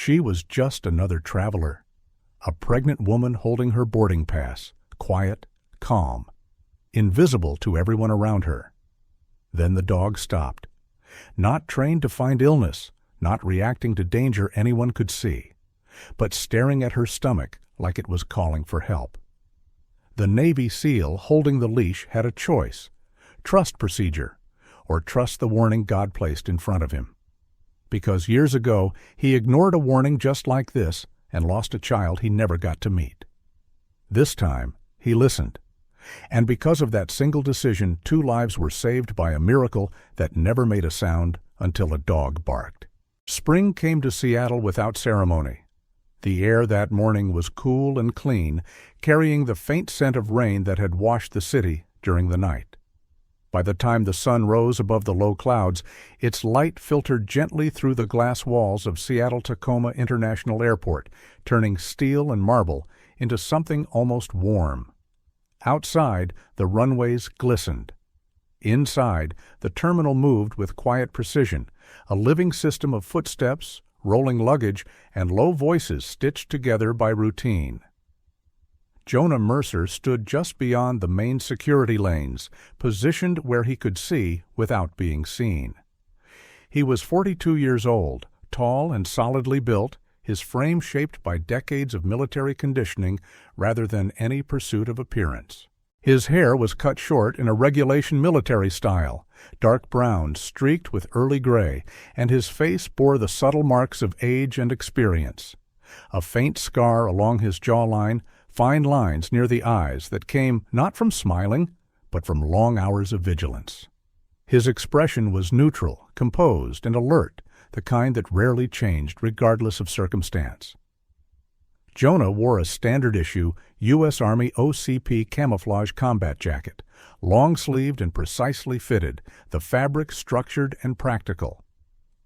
She was just another traveler, a pregnant woman holding her boarding pass, quiet, calm, invisible to everyone around her. Then the dog stopped, not trained to find illness, not reacting to danger anyone could see, but staring at her stomach like it was calling for help. The Navy SEAL holding the leash had a choice: trust procedure, or trust the warning God placed in front of him. Because years ago he ignored a warning just like this and lost a child he never got to meet. This time he listened, and because of that single decision, 2 lives were saved by a miracle that never made a sound until a dog barked. Spring came to Seattle without ceremony. The air that morning was cool and clean, carrying the faint scent of rain that had washed the city during the night. By the time the sun rose above the low clouds, its light filtered gently through the glass walls of Seattle-Tacoma International Airport, turning steel and marble into something almost warm. Outside, the runways glistened. Inside, the terminal moved with quiet precision, a living system of footsteps, rolling luggage, and low voices stitched together by routine. Jonah Mercer stood just beyond the main security lanes, positioned where he could see without being seen. He was 42 years old, tall and solidly built, his frame shaped by decades of military conditioning rather than any pursuit of appearance. His hair was cut short in a regulation military style, dark brown streaked with early gray, and his face bore the subtle marks of age and experience. A faint scar along his jawline, fine lines near the eyes that came not from smiling, but from long hours of vigilance. His expression was neutral, composed, and alert, the kind that rarely changed regardless of circumstance. Jonah wore a standard-issue U.S. Army OCP camouflage combat jacket, long-sleeved and precisely fitted, the fabric structured and practical.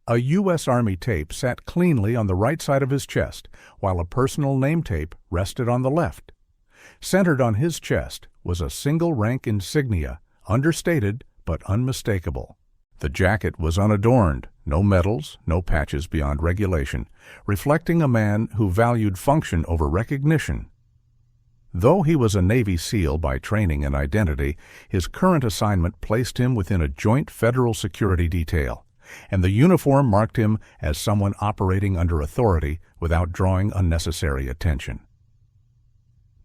A U.S. Army tape sat cleanly on the right side of his chest, while a personal name tape rested on the left. Centered on his chest was a single-rank insignia, understated but unmistakable. The jacket was unadorned, no medals, no patches beyond regulation, reflecting a man who valued function over recognition. Though he was a Navy SEAL by training and identity, his current assignment placed him within a joint federal security detail, and the uniform marked him as someone operating under authority without drawing unnecessary attention.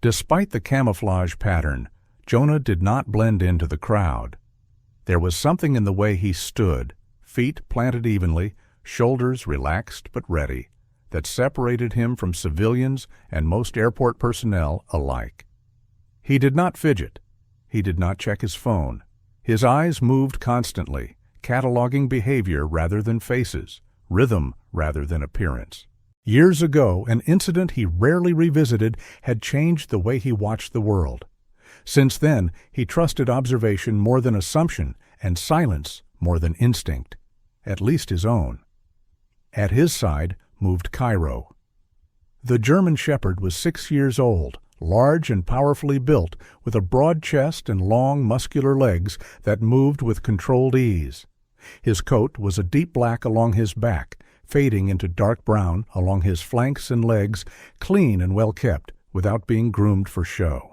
Despite the camouflage pattern, Jonah did not blend into the crowd. There was something in the way he stood, feet planted evenly, shoulders relaxed but ready, that separated him from civilians and most airport personnel alike. He did not fidget. He did not check his phone. His eyes moved constantly, cataloging behavior rather than faces, rhythm rather than appearance. Years ago, an incident he rarely revisited had changed the way he watched the world. Since then, he trusted observation more than assumption and silence more than instinct, at least his own. At his side moved Cairo. The German Shepherd was 6 years old, large and powerfully built, with a broad chest and long, muscular legs that moved with controlled ease. His coat was a deep black along his back, fading into dark brown along his flanks and legs, clean and well kept, without being groomed for show.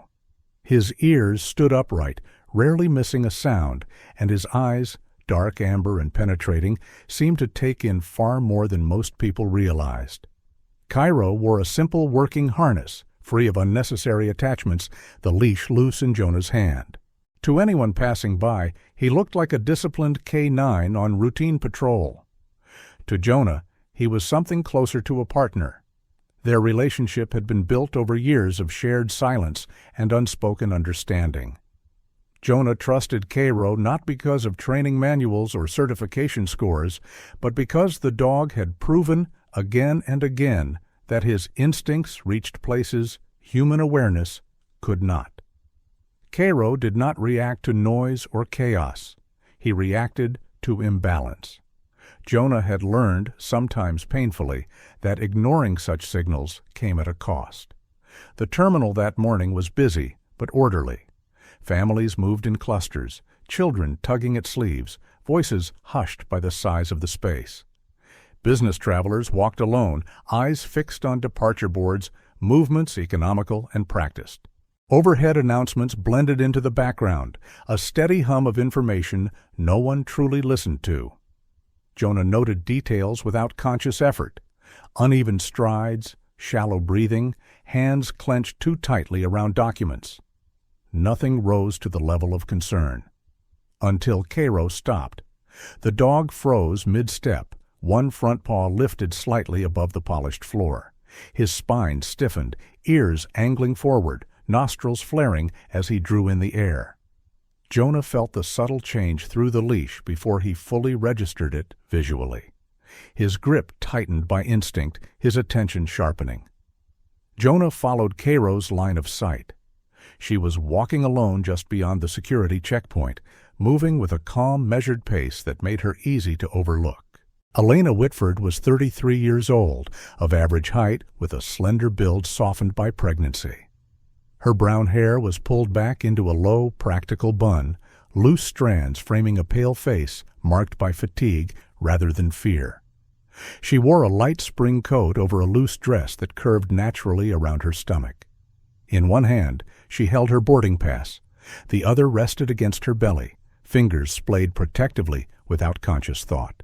His ears stood upright, rarely missing a sound, and his eyes, dark amber and penetrating, seemed to take in far more than most people realized. Cairo wore a simple working harness, free of unnecessary attachments, the leash loose in Jonah's hand. To anyone passing by, he looked like a disciplined K-9 on routine patrol. To Jonah, he was something closer to a partner. Their relationship had been built over years of shared silence and unspoken understanding. Jonah trusted Cairo not because of training manuals or certification scores, but because the dog had proven again and again that his instincts reached places human awareness could not. Cairo did not react to noise or chaos. He reacted to imbalance. Jonah had learned, sometimes painfully, that ignoring such signals came at a cost. The terminal that morning was busy but orderly. Families moved in clusters, children tugging at sleeves, voices hushed by the size of the space. Business travelers walked alone, eyes fixed on departure boards, movements economical and practiced. Overhead announcements blended into the background, a steady hum of information no one truly listened to. Jonah noted details without conscious effort: uneven strides, shallow breathing, hands clenched too tightly around documents. Nothing rose to the level of concern. Until Cairo stopped. The dog froze mid-step, one front paw lifted slightly above the polished floor. His spine stiffened, ears angling forward, nostrils flaring as he drew in the air. Jonah felt the subtle change through the leash before he fully registered it visually. His grip tightened by instinct, his attention sharpening. Jonah followed Cairo's line of sight. She was walking alone just beyond the security checkpoint, moving with a calm, measured pace that made her easy to overlook. Elena Whitford was 33 years old, of average height, with a slender build softened by pregnancy. Her brown hair was pulled back into a low, practical bun, loose strands framing a pale face marked by fatigue rather than fear. She wore a light spring coat over a loose dress that curved naturally around her stomach. In one hand, she held her boarding pass. The other rested against her belly, fingers splayed protectively without conscious thought.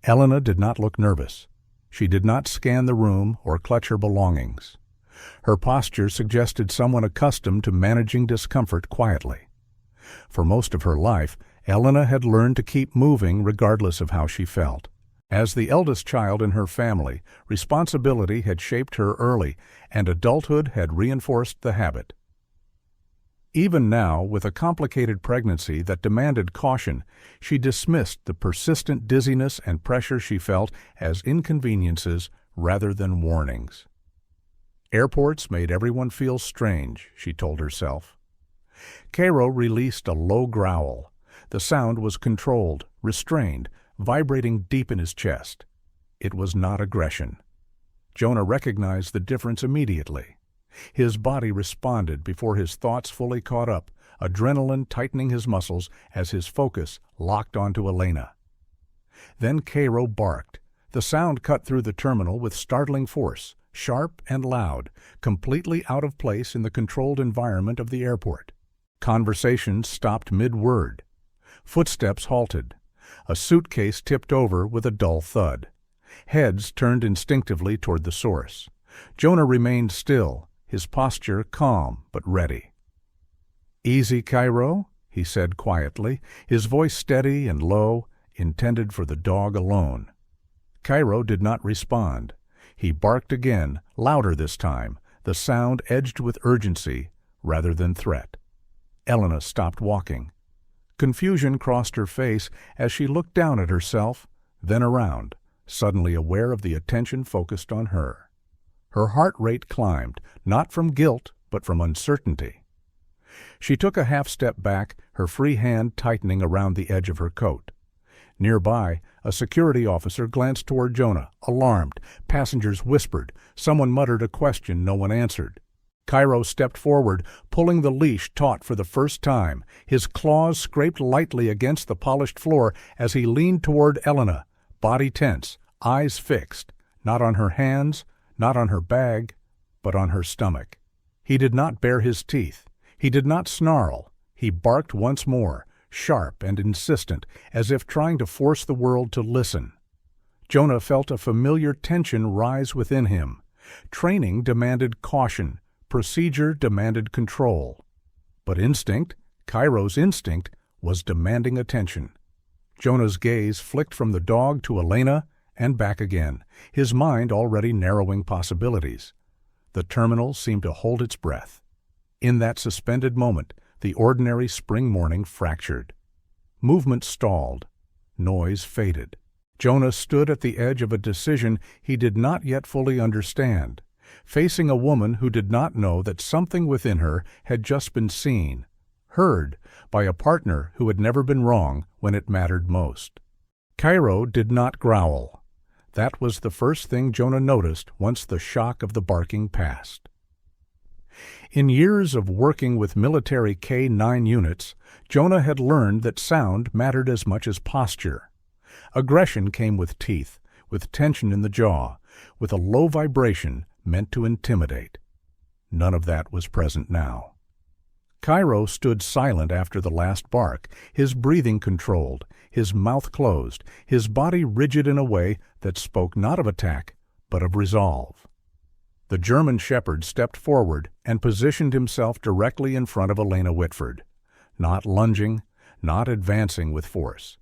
Elena did not look nervous. She did not scan the room or clutch her belongings. Her posture suggested someone accustomed to managing discomfort quietly. For most of her life, Elena had learned to keep moving regardless of how she felt. As the eldest child in her family, responsibility had shaped her early, and adulthood had reinforced the habit. Even now, with a complicated pregnancy that demanded caution, she dismissed the persistent dizziness and pressure she felt as inconveniences rather than warnings. Airports made everyone feel strange, she told herself. Cairo released a low growl. The sound was controlled, restrained, vibrating deep in his chest. It was not aggression. Jonah recognized the difference immediately. His body responded before his thoughts fully caught up, adrenaline tightening his muscles as his focus locked onto Elena. Then Cairo barked. The sound cut through the terminal with startling force, sharp and loud, completely out of place in the controlled environment of the airport. Conversations stopped mid-word. Footsteps halted. A suitcase tipped over with a dull thud. Heads turned instinctively toward the source. Jonah remained still, his posture calm but ready. "Easy, Cairo," he said quietly, his voice steady and low, intended for the dog alone. Cairo did not respond. He barked again, louder this time, the sound edged with urgency rather than threat. Elena stopped walking. Confusion crossed her face as she looked down at herself, then around, suddenly aware of the attention focused on her. Her heart rate climbed, not from guilt, but from uncertainty. She took a half-step back, her free hand tightening around the edge of her coat. Nearby, a security officer glanced toward Jonah, alarmed. Passengers whispered. Someone muttered a question no one answered. Cairo stepped forward, pulling the leash taut for the first time. His claws scraped lightly against the polished floor as he leaned toward Elena, body tense, eyes fixed, not on her hands, not on her bag, but on her stomach. He did not bare his teeth. He did not snarl. He barked once more, sharp and insistent, as if trying to force the world to listen. Jonah felt a familiar tension rise within him. Training demanded caution. Procedure demanded control. But instinct, Cairo's instinct, was demanding attention. Jonah's gaze flicked from the dog to Elena and back again, his mind already narrowing possibilities. The terminal seemed to hold its breath. In that suspended moment, the ordinary spring morning fractured. Movement stalled. Noise faded. Jonah stood at the edge of a decision he did not yet fully understand, facing a woman who did not know that something within her had just been seen, heard, by a partner who had never been wrong when it mattered most. Cairo did not growl. That was the first thing Jonah noticed once the shock of the barking passed. In years of working with military K-9 units, Jonah had learned that sound mattered as much as posture. Aggression came with teeth, with tension in the jaw, with a low vibration meant to intimidate. None of that was present now. Cairo stood silent after the last bark, his breathing controlled, his mouth closed, his body rigid in a way that spoke not of attack, but of resolve. The German shepherd stepped forward and positioned himself directly in front of Elena Whitford, not lunging, not advancing with force.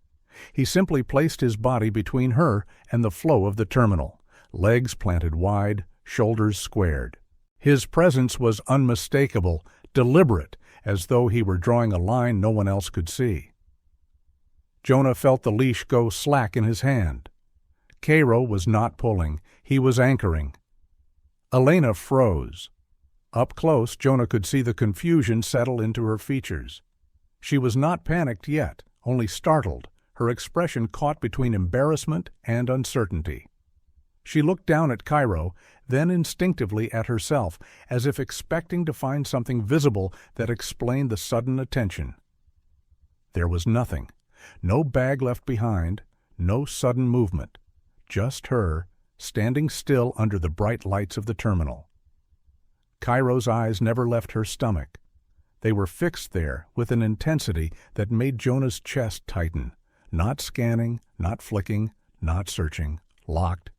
He simply placed his body between her and the flow of the terminal, legs planted wide, shoulders squared. His presence was unmistakable, deliberate, as though he were drawing a line no one else could see. Jonah felt the leash go slack in his hand. Cairo was not pulling, he was anchoring. Elena froze. Up close, Jonah could see the confusion settle into her features. She was not panicked yet, only startled, her expression caught between embarrassment and uncertainty. She looked down at Cairo, then instinctively at herself, as if expecting to find something visible that explained the sudden attention. There was nothing. No bag left behind, no sudden movement. Just her, standing still under the bright lights of the terminal. Cairo's eyes never left her stomach. They were fixed there with an intensity that made Jonah's chest tighten, not scanning, not flicking, not searching, locked,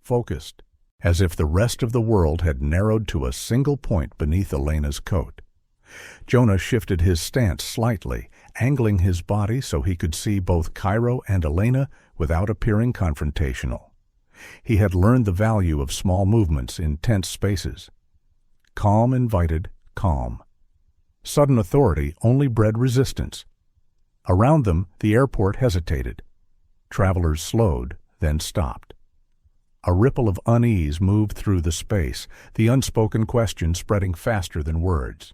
focused, as if the rest of the world had narrowed to a single point beneath Elena's coat. Jonah shifted his stance slightly, angling his body so he could see both Cairo and Elena without appearing confrontational. He had learned the value of small movements in tense spaces. Calm invited calm. Sudden authority only bred resistance. Around them, the airport hesitated. Travelers slowed, then stopped. A ripple of unease moved through the space, the unspoken question spreading faster than words.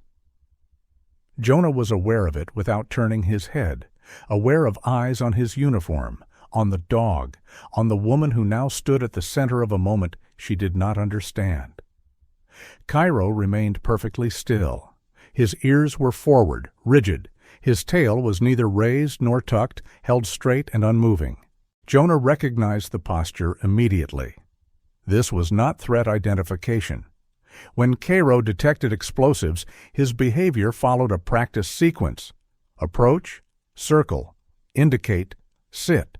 Jonah was aware of it without turning his head, aware of eyes on his uniform, on the dog, on the woman who now stood at the center of a moment she did not understand. Cairo remained perfectly still. His ears were forward, rigid. His tail was neither raised nor tucked, held straight and unmoving. Jonah recognized the posture immediately. This was not threat identification. When Cairo detected explosives, his behavior followed a practice sequence. Approach, circle, indicate, sit.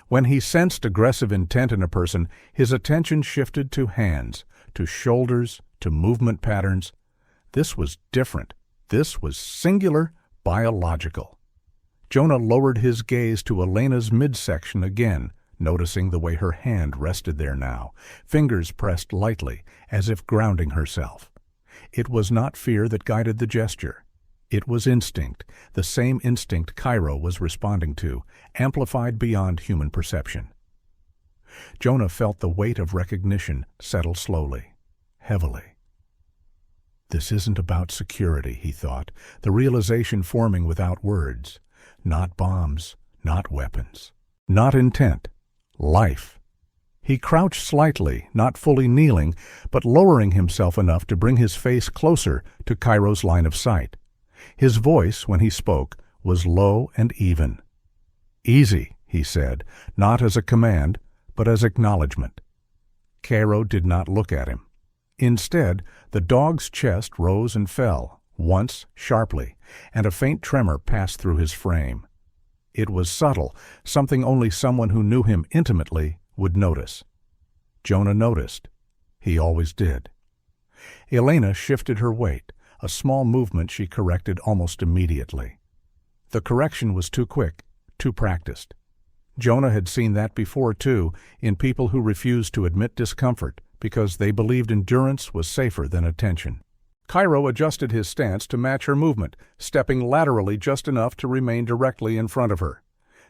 When he sensed aggressive intent in a person, his attention shifted to hands, to shoulders, to movement patterns. This was different. This was singular, biological. Jonah lowered his gaze to Elena's midsection again, noticing the way her hand rested there now, fingers pressed lightly, as if grounding herself. It was not fear that guided the gesture. It was instinct, the same instinct Cairo was responding to, amplified beyond human perception. Jonah felt the weight of recognition settle slowly, heavily. This isn't about security, he thought, the realization forming without words. Not bombs, not weapons, not intent, life. He crouched slightly, not fully kneeling, but lowering himself enough to bring his face closer to Cairo's line of sight. His voice, when he spoke, was low and even. Easy, he said, not as a command, but as acknowledgement. Cairo did not look at him. Instead, the dog's chest rose and fell, once sharply, and a faint tremor passed through his frame. It was subtle, something only someone who knew him intimately would notice. Jonah noticed. He always did. Elena shifted her weight, a small movement she corrected almost immediately. The correction was too quick, too practiced. Jonah had seen that before, too, in people who refused to admit discomfort because they believed endurance was safer than attention. Cairo adjusted his stance to match her movement, stepping laterally just enough to remain directly in front of her.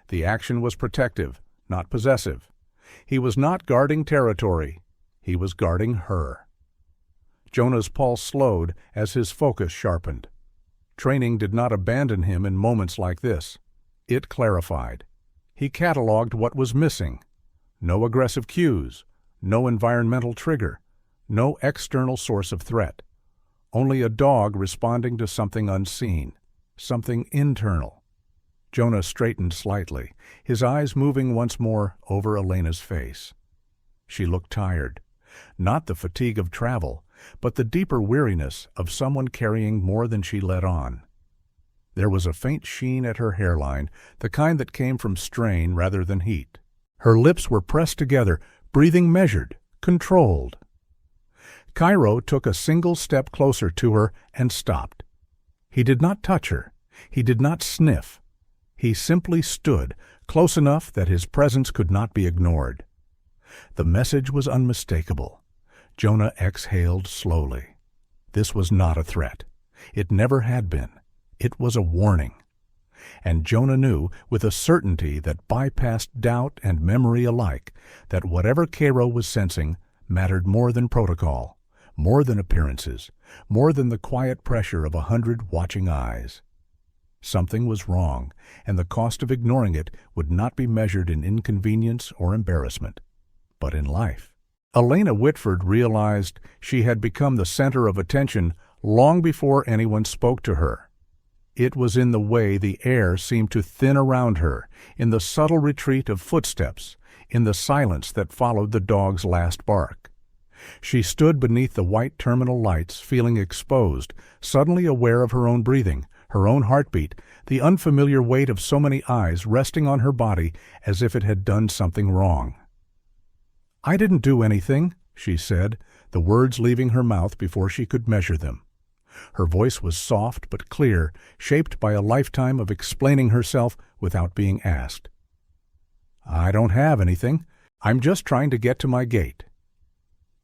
The action was protective, not possessive. He was not guarding territory. He was guarding her. Jonah's pulse slowed as his focus sharpened. Training did not abandon him in moments like this. It clarified. He cataloged what was missing. No aggressive cues, no environmental trigger, no external source of threat. Only a dog responding to something unseen, something internal. Jonah straightened slightly, his eyes moving once more over Elena's face. She looked tired. Not the fatigue of travel, but the deeper weariness of someone carrying more than she let on. There was a faint sheen at her hairline, the kind that came from strain rather than heat. Her lips were pressed together, breathing measured, controlled. Cairo took a single step closer to her and stopped. He did not touch her. He did not sniff. He simply stood, close enough that his presence could not be ignored. The message was unmistakable. Jonah exhaled slowly. This was not a threat. It never had been. It was a warning. And Jonah knew, with a certainty that bypassed doubt and memory alike, that whatever Cairo was sensing mattered more than protocol, more than appearances, more than the quiet pressure of 100 watching eyes. Something was wrong, and the cost of ignoring it would not be measured in inconvenience or embarrassment, but in life. Elena Whitford realized she had become the center of attention long before anyone spoke to her. It was in the way the air seemed to thin around her, in the subtle retreat of footsteps, in the silence that followed the dog's last bark. She stood beneath the white terminal lights, feeling exposed, suddenly aware of her own breathing, her own heartbeat, the unfamiliar weight of so many eyes resting on her body as if it had done something wrong. "I didn't do anything," she said, the words leaving her mouth before she could measure them. Her voice was soft but clear, shaped by a lifetime of explaining herself without being asked. "I don't have anything. I'm just trying to get to my gate."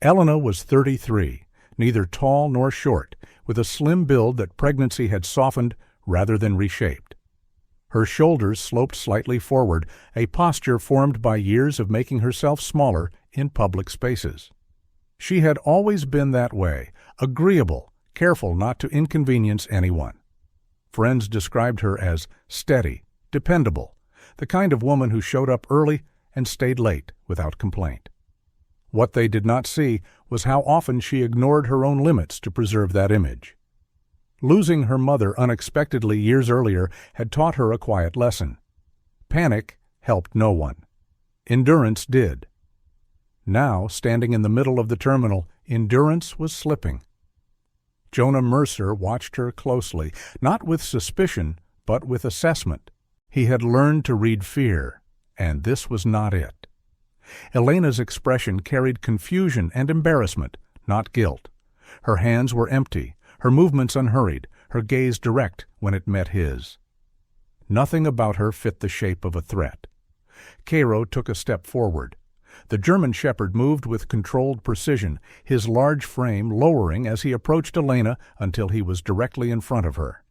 Elena was 33, neither tall nor short, with a slim build that pregnancy had softened rather than reshaped. Her shoulders sloped slightly forward, a posture formed by years of making herself smaller in public spaces. She had always been that way, agreeable, careful not to inconvenience anyone. Friends described her as steady, dependable, the kind of woman who showed up early and stayed late without complaint. What they did not see was how often she ignored her own limits to preserve that image. Losing her mother unexpectedly years earlier had taught her a quiet lesson. Panic helped no one. Endurance did. Now, standing in the middle of the terminal, endurance was slipping. Jonah Mercer watched her closely, not with suspicion, but with assessment. He had learned to read fear, and this was not it. Elena's expression carried confusion and embarrassment, not guilt. Her hands were empty, her movements unhurried, her gaze direct when it met his. Nothing about her fit the shape of a threat. Cairo took a step forward. The German shepherd moved with controlled precision, his large frame lowering as he approached Elena until he was directly in front of her.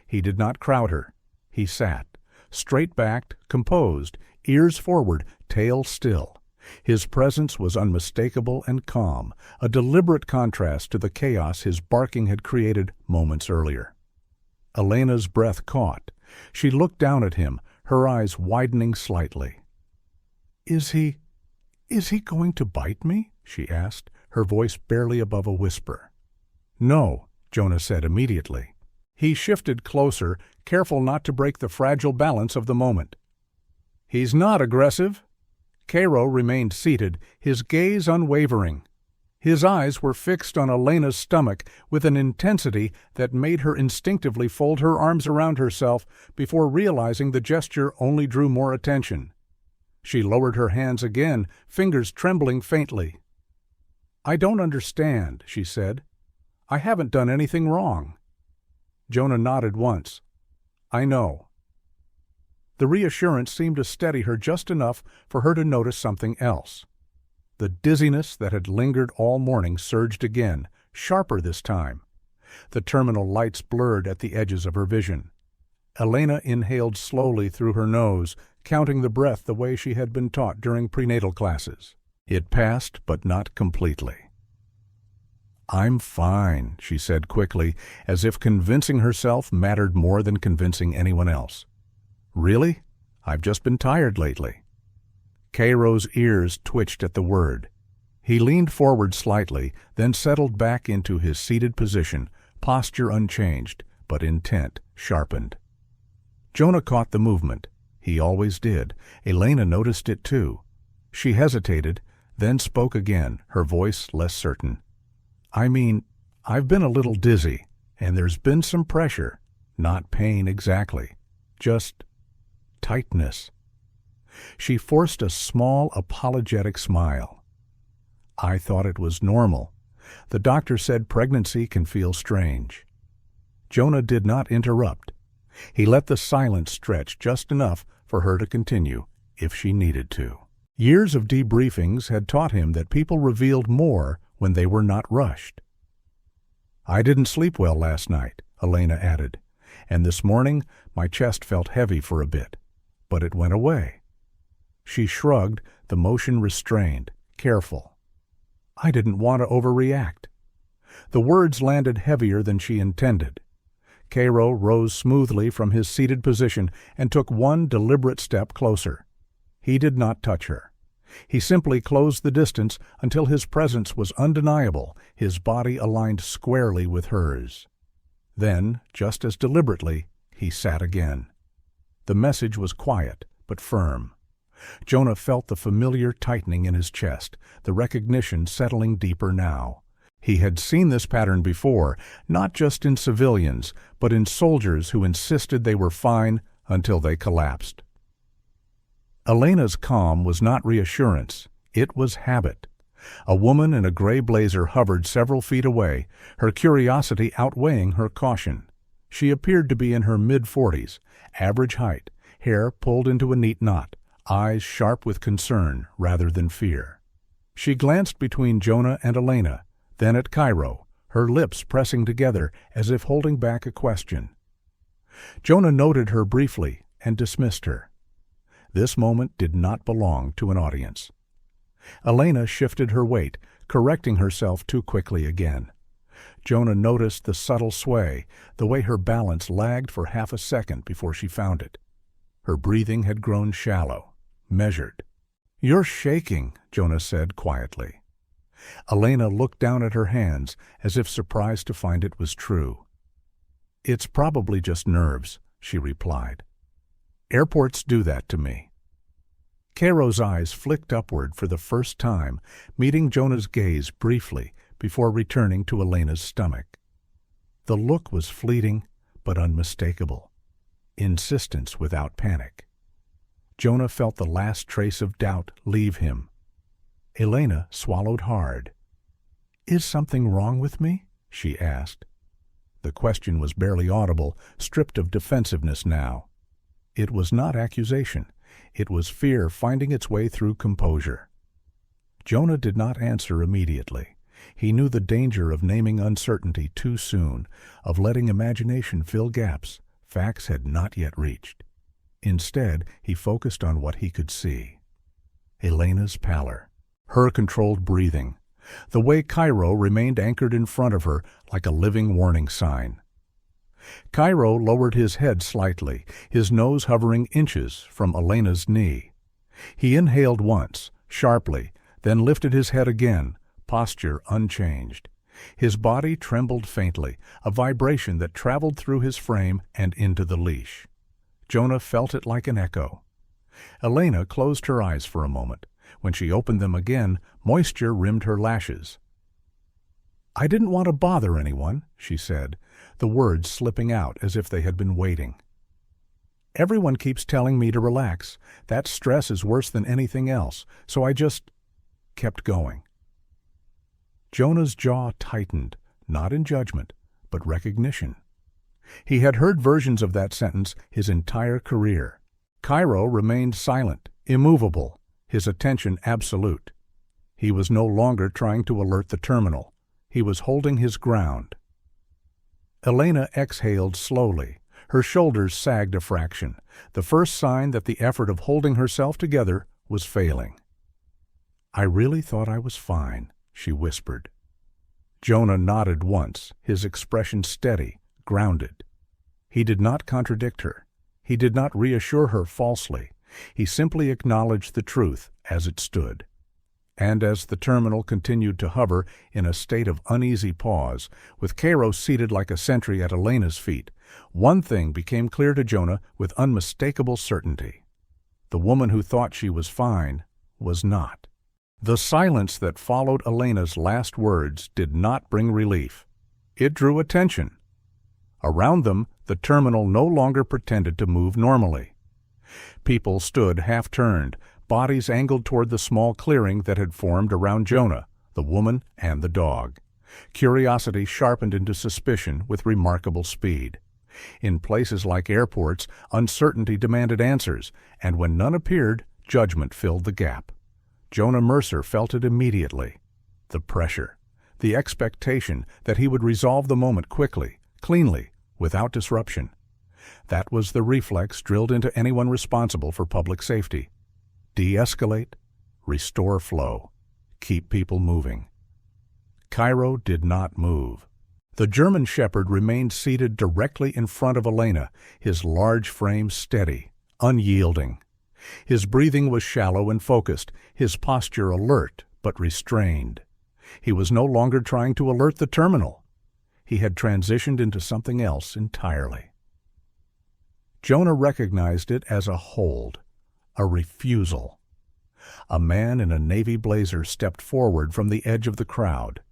He did not crowd her. He sat, straight-backed, composed, ears forward, tail still. His presence was unmistakable and calm, a deliberate contrast to the chaos his barking had created moments earlier. Elena's breath caught. She looked down at him, her eyes widening slightly. Is he going to bite me?" she asked, her voice barely above a whisper. "No," Jonah said immediately. He shifted closer, careful not to break the fragile balance of the moment. "He's not aggressive." Cairo remained seated, his gaze unwavering. His eyes were fixed on Elena's stomach with an intensity that made her instinctively fold her arms around herself before realizing the gesture only drew more attention. She lowered her hands again, fingers trembling faintly. "I don't understand," she said. "I haven't done anything wrong." Jonah nodded once. "I know." The reassurance seemed to steady her just enough for her to notice something else. The dizziness that had lingered all morning surged again, sharper this time. The terminal lights blurred at the edges of her vision. Elena inhaled slowly through her nose, counting the breath the way she had been taught during prenatal classes. It passed, but not completely. "I'm fine," she said quickly, as if convincing herself mattered more than convincing anyone else. "Really? I've just been tired lately." Cairo's ears twitched at the word. He leaned forward slightly, then settled back into his seated position, posture unchanged, but intent sharpened. Jonah caught the movement. He always did. Elena noticed it too. She hesitated, then spoke again, her voice less certain. "I mean, I've been a little dizzy, and there's been some pressure. Not pain exactly, just tightness." She forced a small, apologetic smile. "I thought it was normal. The doctor said pregnancy can feel strange." Jonah did not interrupt. He let the silence stretch just enough for her to continue, if she needed to. Years of debriefings had taught him that people revealed more when they were not rushed. "I didn't sleep well last night," Elena added, "and this morning my chest felt heavy for a bit, but it went away." She shrugged, the motion restrained, careful. "I didn't want to overreact." The words landed heavier than she intended. Cairo rose smoothly from his seated position and took one deliberate step closer. He did not touch her. He simply closed the distance until his presence was undeniable, his body aligned squarely with hers. Then, just as deliberately, he sat again. The message was quiet, but firm. Jonah felt the familiar tightening in his chest, the recognition settling deeper now. He had seen this pattern before, not just in civilians, but in soldiers who insisted they were fine until they collapsed. Elena's calm was not reassurance, it was habit. A woman in a gray blazer hovered several feet away, her curiosity outweighing her caution. She appeared to be in her mid-40s, average height, hair pulled into a neat knot, eyes sharp with concern rather than fear. She glanced between Jonah and Elena, then at Cairo, her lips pressing together as if holding back a question. Jonah noted her briefly and dismissed her. This moment did not belong to an audience. Elena shifted her weight, correcting herself too quickly again. Jonah noticed the subtle sway, the way her balance lagged for half a second before she found it. Her breathing had grown shallow, measured. "You're shaking," Jonah said quietly. Elena looked down at her hands, as if surprised to find it was true. "It's probably just nerves," she replied. "Airports do that to me." Cairo's eyes flicked upward for the first time, meeting Jonah's gaze briefly before returning to Elena's stomach. The look was fleeting, but unmistakable. Insistence without panic. Jonah felt the last trace of doubt leave him. Elena swallowed hard. "Is something wrong with me?" she asked. The question was barely audible, stripped of defensiveness now. It was not accusation. It was fear finding its way through composure. Jonah did not answer immediately. He knew the danger of naming uncertainty too soon, of letting imagination fill gaps facts had not yet reached. Instead, he focused on what he could see. Elena's pallor, her controlled breathing, the way Cairo remained anchored in front of her like a living warning sign. Cairo lowered his head slightly, his nose hovering inches from Elena's knee. He inhaled once, sharply, then lifted his head again, posture unchanged. His body trembled faintly, a vibration that traveled through his frame and into the leash. Jonah felt it like an echo. Elena closed her eyes for a moment. When she opened them again, moisture rimmed her lashes. "I didn't want to bother anyone," she said, the words slipping out as if they had been waiting. "Everyone keeps telling me to relax. That stress is worse than anything else, so I just kept going." Jonah's jaw tightened, not in judgment, but recognition. He had heard versions of that sentence his entire career. Cairo remained silent, immovable, his attention absolute. He was no longer trying to alert the terminal. He was holding his ground. Elena exhaled slowly. Her shoulders sagged a fraction, the first sign that the effort of holding herself together was failing. "I really thought I was fine," she whispered. Jonah nodded once, his expression steady, grounded. He did not contradict her. He did not reassure her falsely. He simply acknowledged the truth as it stood. And as the terminal continued to hover in a state of uneasy pause, with Cairo seated like a sentry at Elena's feet, one thing became clear to Jonah with unmistakable certainty. The woman who thought she was fine was not. The silence that followed Elena's last words did not bring relief. It drew attention. Around them, the terminal no longer pretended to move normally. People stood half-turned, bodies angled toward the small clearing that had formed around Jonah, the woman, and the dog. Curiosity sharpened into suspicion with remarkable speed. In places like airports, uncertainty demanded answers, and when none appeared, judgment filled the gap. Jonah Mercer felt it immediately. The pressure, the expectation that he would resolve the moment quickly, cleanly, without disruption. That was the reflex drilled into anyone responsible for public safety. De-escalate, restore flow, keep people moving. Cairo did not move. The German shepherd remained seated directly in front of Elena, his large frame steady, unyielding. His breathing was shallow and focused, his posture alert but restrained. He was no longer trying to alert the terminal. He had transitioned into something else entirely. Jonah recognized it as a hold, a refusal. A man in a navy blazer stepped forward from the edge of the crowd.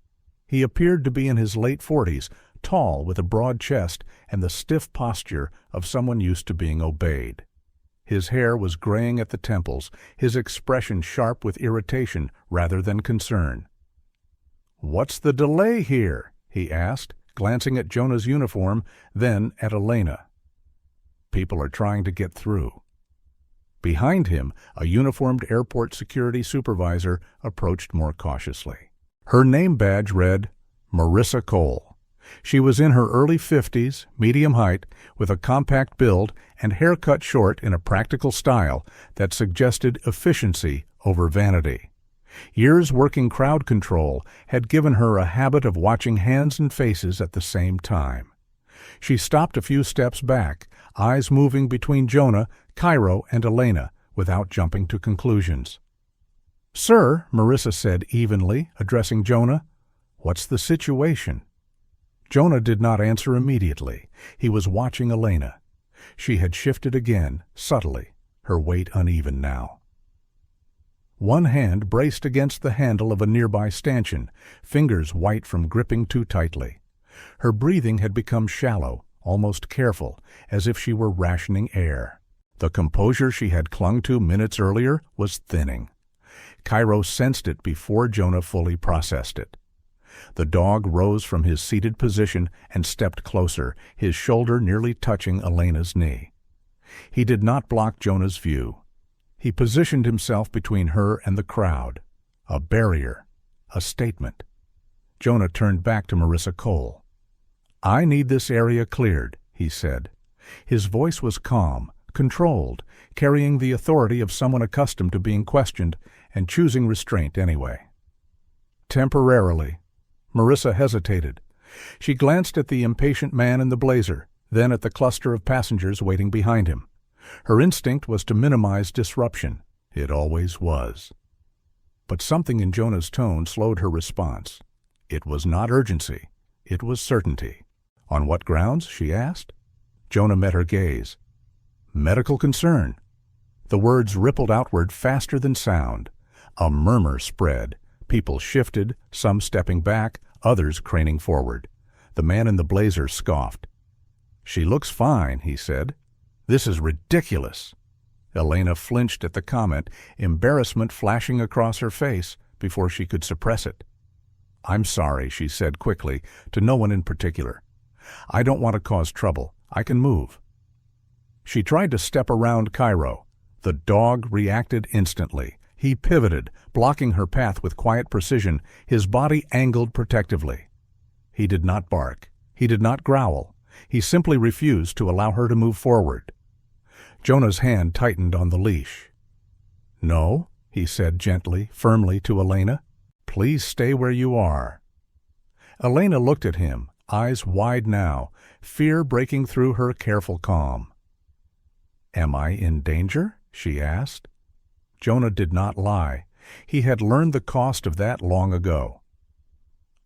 He appeared to be in his late 40s, tall with a broad chest and the stiff posture of someone used to being obeyed. His hair was graying at the temples, his expression sharp with irritation rather than concern. "What's the delay here?" he asked, glancing at Jonah's uniform, then at Elena. "People are trying to get through." Behind him, a uniformed airport security supervisor approached more cautiously. Her name badge read, Marissa Cole. She was in her early 50s, medium height, with a compact build and hair cut short in a practical style that suggested efficiency over vanity. Years working crowd control had given her a habit of watching hands and faces at the same time. She stopped a few steps back, eyes moving between Jonah, Cairo, and Elena, without jumping to conclusions. "Sir," Marissa said evenly, addressing Jonah, "what's the situation?" Jonah did not answer immediately. He was watching Elena. She had shifted again, subtly, her weight uneven now. One hand braced against the handle of a nearby stanchion, fingers white from gripping too tightly. Her breathing had become shallow, almost careful, as if she were rationing air. The composure she had clung to minutes earlier was thinning. Cairo sensed it before Jonah fully processed it. The dog rose from his seated position and stepped closer, his shoulder nearly touching Elena's knee. He did not block Jonah's view. He positioned himself between her and the crowd. A barrier, a statement. Jonah turned back to Marissa Cole. "I need this area cleared," he said. His voice was calm, controlled, carrying the authority of someone accustomed to being questioned and choosing restraint anyway. "Temporarily." Marissa hesitated. She glanced at the impatient man in the blazer, then at the cluster of passengers waiting behind him. Her instinct was to minimize disruption. It always was. But something in Jonah's tone slowed her response. It was not urgency. It was certainty. "On what grounds?" she asked. Jonah met her gaze. "Medical concern." The words rippled outward faster than sound. A murmur spread. People shifted, some stepping back, others craning forward. The man in the blazer scoffed. "She looks fine," he said. "This is ridiculous." Elena flinched at the comment, embarrassment flashing across her face before she could suppress it. "I'm sorry," she said quickly, to no one in particular. "I don't want to cause trouble. I can move." She tried to step around Cairo. The dog reacted instantly. He pivoted, blocking her path with quiet precision, his body angled protectively. He did not bark. He did not growl. He simply refused to allow her to move forward. Jonah's hand tightened on the leash. "No," he said gently, firmly to Elena. "Please stay where you are." Elena looked at him, eyes wide now, fear breaking through her careful calm. "Am I in danger?" she asked. Jonah did not lie. He had learned the cost of that long ago.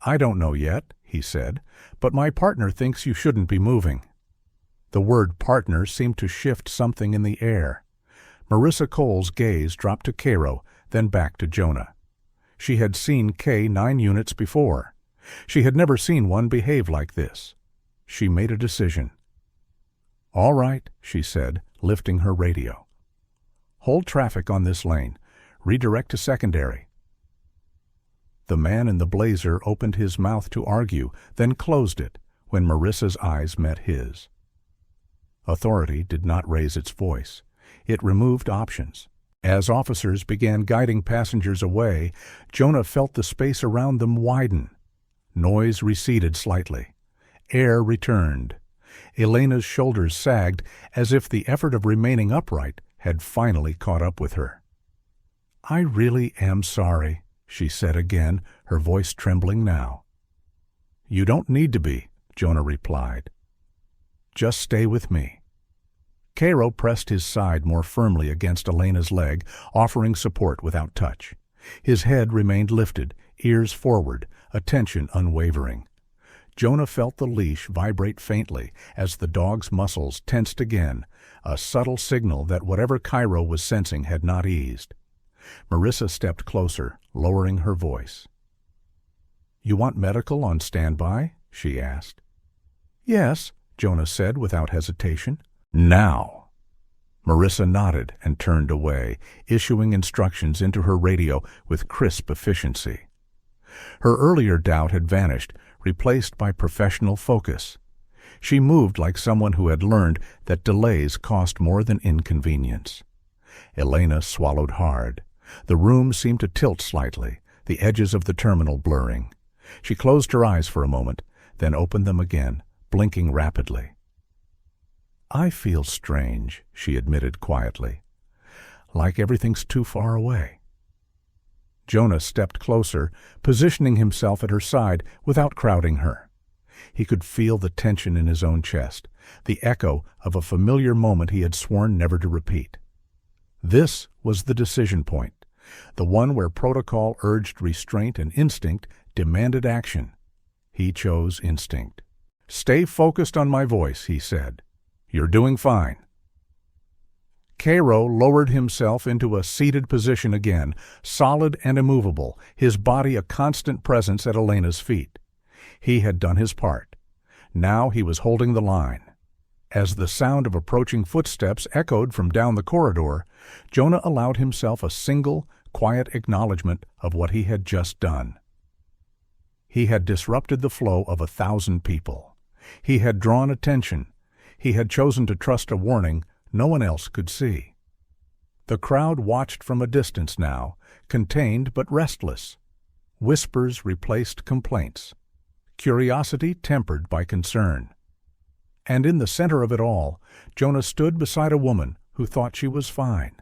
"I don't know yet," he said, "but my partner thinks you shouldn't be moving." The word partner seemed to shift something in the air. Marissa Cole's gaze dropped to Cairo, then back to Jonah. She had seen K-9 units before. She had never seen one behave like this. She made a decision. "All right," she said, lifting her radio. "Hold traffic on this lane. Redirect to secondary." The man in the blazer opened his mouth to argue, then closed it when Marissa's eyes met his. Authority did not raise its voice. It removed options. As officers began guiding passengers away, Jonah felt the space around them widen. Noise receded slightly. Air returned. Elena's shoulders sagged as if the effort of remaining upright had finally caught up with her. "I really am sorry," she said again, her voice trembling now. "You don't need to be," Jonah replied. "Just stay with me." Cairo pressed his side more firmly against Elena's leg, offering support without touch. His head remained lifted, ears forward, attention unwavering. Jonah felt the leash vibrate faintly as the dog's muscles tensed again, a subtle signal that whatever Cairo was sensing had not eased. Marissa stepped closer, lowering her voice. "You want medical on standby?" she asked. "Yes," Jonah said without hesitation. "Now." Marissa nodded and turned away, issuing instructions into her radio with crisp efficiency. Her earlier doubt had vanished, replaced by professional focus. She moved like someone who had learned that delays cost more than inconvenience. Elena swallowed hard. The room seemed to tilt slightly, the edges of the terminal blurring. She closed her eyes for a moment, then opened them again, blinking rapidly. "I feel strange," she admitted quietly. "Like everything's too far away." Jonah stepped closer, positioning himself at her side without crowding her. He could feel the tension in his own chest, the echo of a familiar moment he had sworn never to repeat. This was the decision point, the one where protocol urged restraint and instinct demanded action. He chose instinct. "Stay focused on my voice," he said. "You're doing fine." Cairo lowered himself into a seated position again, solid and immovable, his body a constant presence at Elena's feet. He had done his part. Now he was holding the line. As the sound of approaching footsteps echoed from down the corridor, Jonah allowed himself a single, quiet acknowledgement of what he had just done. He had disrupted the flow of 1,000 people. He had drawn attention. He had chosen to trust a warning no one else could see. The crowd watched from a distance now, contained but restless. Whispers replaced complaints. Curiosity tempered by concern. And in the center of it all, Jonah stood beside a woman who thought she was fine,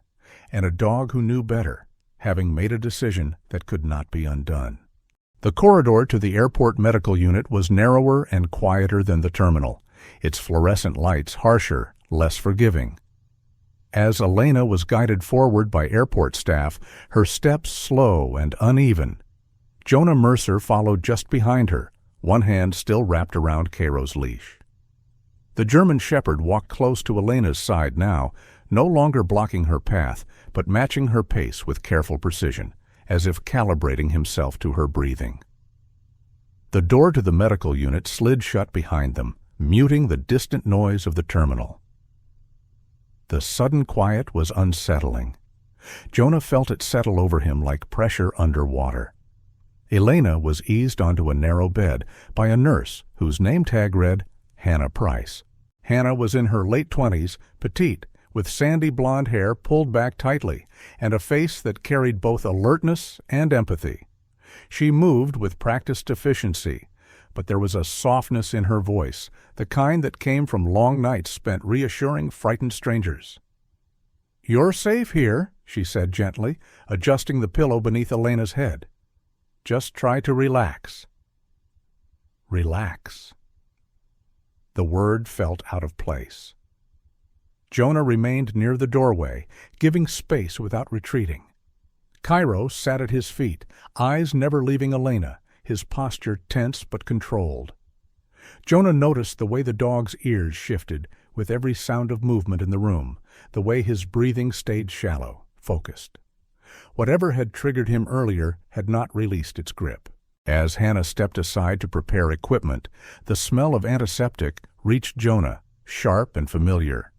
and a dog who knew better, having made a decision that could not be undone. The corridor to the airport medical unit was narrower and quieter than the terminal, its fluorescent lights harsher, less forgiving. As Elena was guided forward by airport staff, her steps slow and uneven, Jonah Mercer followed just behind her, one hand still wrapped around Cairo's leash. The German shepherd walked close to Elena's side now, no longer blocking her path, but matching her pace with careful precision, as if calibrating himself to her breathing. The door to the medical unit slid shut behind them, muting the distant noise of the terminal. The sudden quiet was unsettling. Jonah felt it settle over him like pressure underwater. Elena was eased onto a narrow bed by a nurse whose name tag read Hannah Price. Hannah was in her late 20s, petite, with sandy blonde hair pulled back tightly, and a face that carried both alertness and empathy. She moved with practiced efficiency, but there was a softness in her voice, the kind that came from long nights spent reassuring frightened strangers. "You're safe here," she said gently, adjusting the pillow beneath Elena's head. "Just try to relax." Relax. The word felt out of place. Jonah remained near the doorway, giving space without retreating. Cairo sat at his feet, eyes never leaving Elena, his posture tense but controlled. Jonah noticed the way the dog's ears shifted with every sound of movement in the room, the way his breathing stayed shallow, focused. Whatever had triggered him earlier had not released its grip. As Hannah stepped aside to prepare equipment, the smell of antiseptic reached Jonah, sharp and familiar.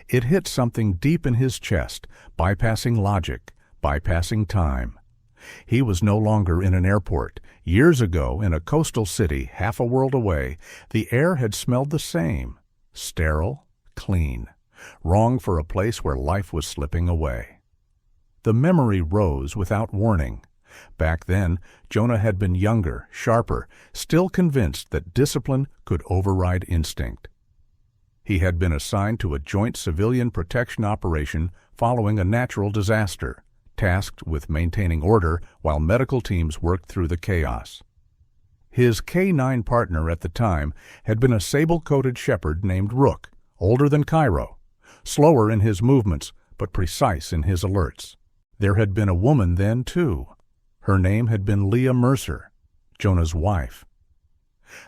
It hit something deep in his chest, bypassing logic, bypassing time. He was no longer in an airport. Years ago, in a coastal city half a world away, the air had smelled the same, sterile, clean, wrong for a place where life was slipping away. The memory rose without warning. Back then, Jonah had been younger, sharper, still convinced that discipline could override instinct. He had been assigned to a joint civilian protection operation following a natural disaster, tasked with maintaining order while medical teams worked through the chaos. His K-9 partner at the time had been a sable-coated shepherd named Rook, older than Cairo, slower in his movements but precise in his alerts. There had been a woman then, too. Her name had been Leah Mercer, Jonah's wife.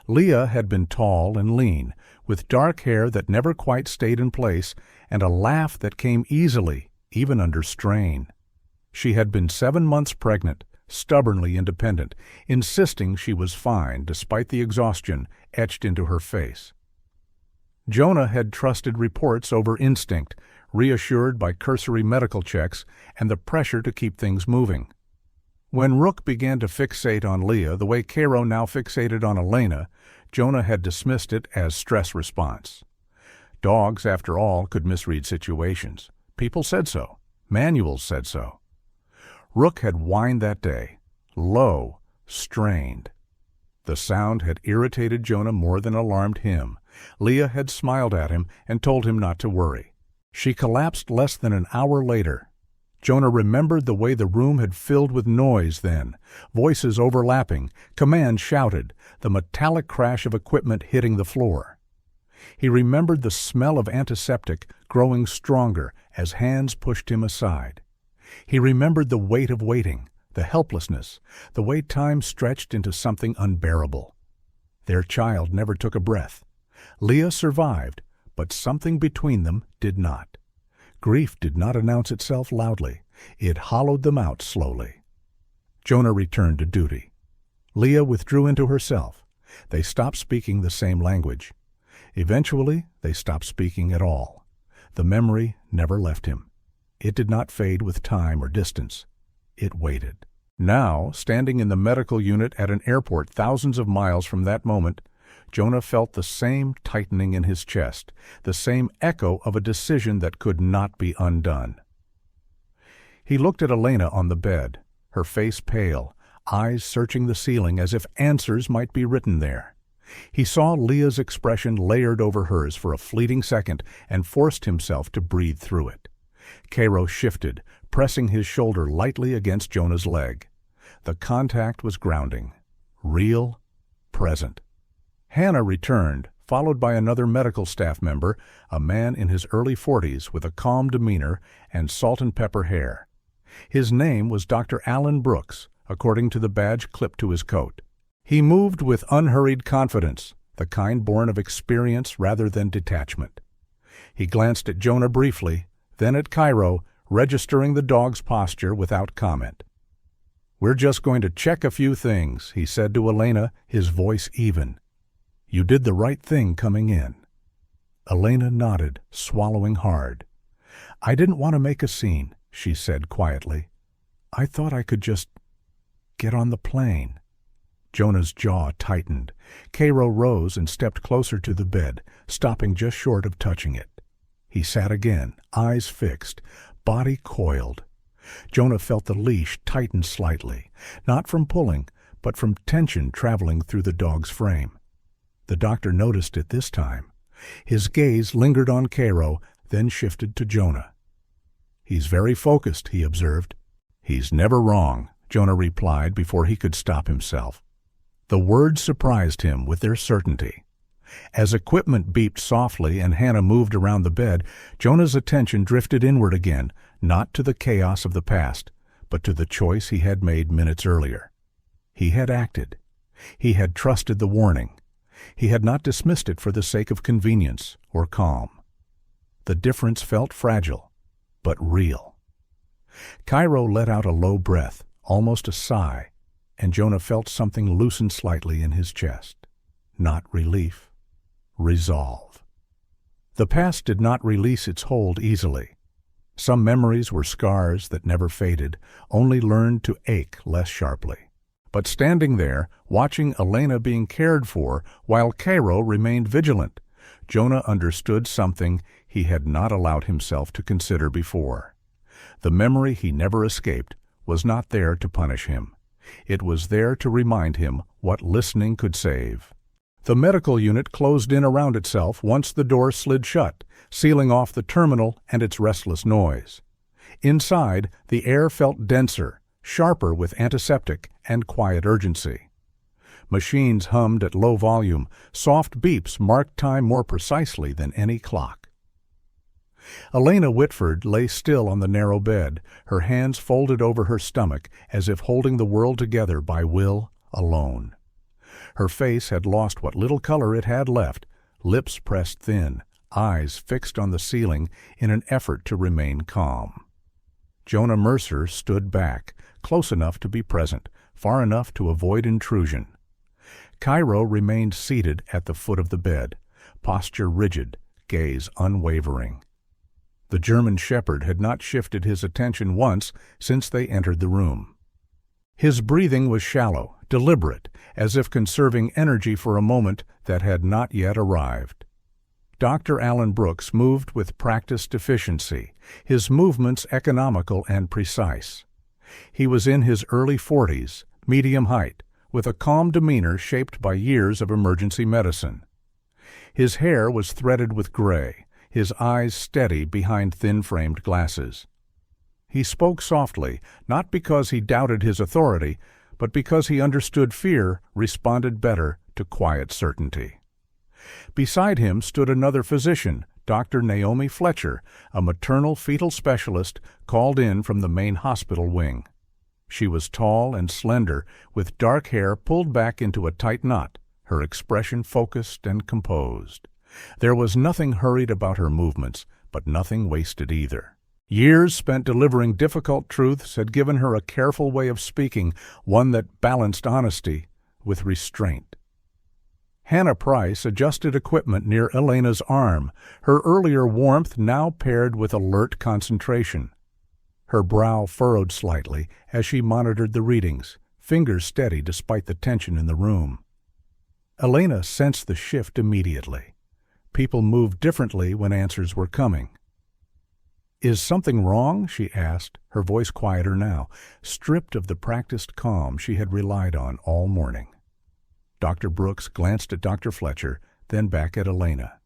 Leah had been tall and lean, with dark hair that never quite stayed in place and a laugh that came easily, even under strain. She had been 7 months pregnant, stubbornly independent, insisting she was fine despite the exhaustion etched into her face. Jonah had trusted reports over instinct, reassured by cursory medical checks and the pressure to keep things moving. When Rook began to fixate on Leah the way Cairo now fixated on Elena, Jonah had dismissed it as stress response. Dogs, after all, could misread situations. People said so. Manuals said so. Rook had whined that day, low, strained. The sound had irritated Jonah more than alarmed him. Leah had smiled at him and told him not to worry. She collapsed less than an hour later. Jonah remembered the way the room had filled with noise then, voices overlapping, commands shouted, the metallic crash of equipment hitting the floor. He remembered the smell of antiseptic growing stronger as hands pushed him aside. He remembered the weight of waiting, the helplessness, the way time stretched into something unbearable. Their child never took a breath. Leah survived, but something between them did not. Grief did not announce itself loudly. It hollowed them out slowly. Jonah returned to duty. Leah withdrew into herself. They stopped speaking the same language. Eventually, they stopped speaking at all. The memory never left him. It did not fade with time or distance. It waited. Now, standing in the medical unit at an airport thousands of miles from that moment, Jonah felt the same tightening in his chest, the same echo of a decision that could not be undone. He looked at Elena on the bed, her face pale, eyes searching the ceiling as if answers might be written there. He saw Leah's expression layered over hers for a fleeting second and forced himself to breathe through it. Cairo shifted, pressing his shoulder lightly against Jonah's leg. The contact was grounding, real, present. Hannah returned, followed by another medical staff member, a man in his early 40s with a calm demeanor and salt-and-pepper hair. His name was Dr. Alan Brooks, according to the badge clipped to his coat. He moved with unhurried confidence, the kind born of experience rather than detachment. He glanced at Jonah briefly, then at Cairo, registering the dog's posture without comment. "We're just going to check a few things," he said to Elena, his voice even. "You did the right thing coming in." Elena nodded, swallowing hard. "I didn't want to make a scene," she said quietly. "I thought I could just get on the plane." Jonah's jaw tightened. Cairo rose and stepped closer to the bed, stopping just short of touching it. He sat again, eyes fixed, body coiled. Jonah felt the leash tighten slightly, not from pulling, but from tension traveling through the dog's frame. The doctor noticed it this time. His gaze lingered on Cairo, then shifted to Jonah. "He's very focused," he observed. "He's never wrong," Jonah replied before he could stop himself. The words surprised him with their certainty. As equipment beeped softly and Hannah moved around the bed, Jonah's attention drifted inward again, not to the chaos of the past, but to the choice he had made minutes earlier. He had acted. He had trusted the warning. He had not dismissed it for the sake of convenience or calm. The difference felt fragile, but real. Cairo let out a low breath, almost a sigh, and Jonah felt something loosen slightly in his chest. Not relief, resolve. The past did not release its hold easily. Some memories were scars that never faded, only learned to ache less sharply. But standing there, watching Elena being cared for while Cairo remained vigilant, Jonah understood something he had not allowed himself to consider before. The memory he never escaped was not there to punish him. It was there to remind him what listening could save. The medical unit closed in around itself once the door slid shut, sealing off the terminal and its restless noise. Inside, the air felt denser, sharper with antiseptic and quiet urgency. Machines hummed at low volume. Soft beeps marked time more precisely than any clock. Elena Whitford lay still on the narrow bed, her hands folded over her stomach as if holding the world together by will alone. Her face had lost what little color it had left, lips pressed thin, eyes fixed on the ceiling in an effort to remain calm. Jonah Mercer stood back, close enough to be present, far enough to avoid intrusion. Cairo remained seated at the foot of the bed, posture rigid, gaze unwavering. The German shepherd had not shifted his attention once since they entered the room. His breathing was shallow, deliberate, as if conserving energy for a moment that had not yet arrived. Dr. Alan Brooks moved with practiced efficiency, his movements economical and precise. He was in his early 40s, medium height, with a calm demeanor shaped by years of emergency medicine. His hair was threaded with gray, his eyes steady behind thin-framed glasses. He spoke softly, not because he doubted his authority, but because he understood fear responded better to quiet certainty. Beside him stood another physician, Dr. Naomi Fletcher, a maternal-fetal specialist called in from the main hospital wing. She was tall and slender, with dark hair pulled back into a tight knot, her expression focused and composed. There was nothing hurried about her movements, but nothing wasted either. Years spent delivering difficult truths had given her a careful way of speaking, one that balanced honesty with restraint. Hannah Price adjusted equipment near Elena's arm, her earlier warmth now paired with alert concentration. Her brow furrowed slightly as she monitored the readings, fingers steady despite the tension in the room. Elena sensed the shift immediately. People moved differently when answers were coming. "Is something wrong?" she asked, her voice quieter now, stripped of the practiced calm she had relied on all morning. Dr. Brooks glanced at Dr. Fletcher, then back at Elena.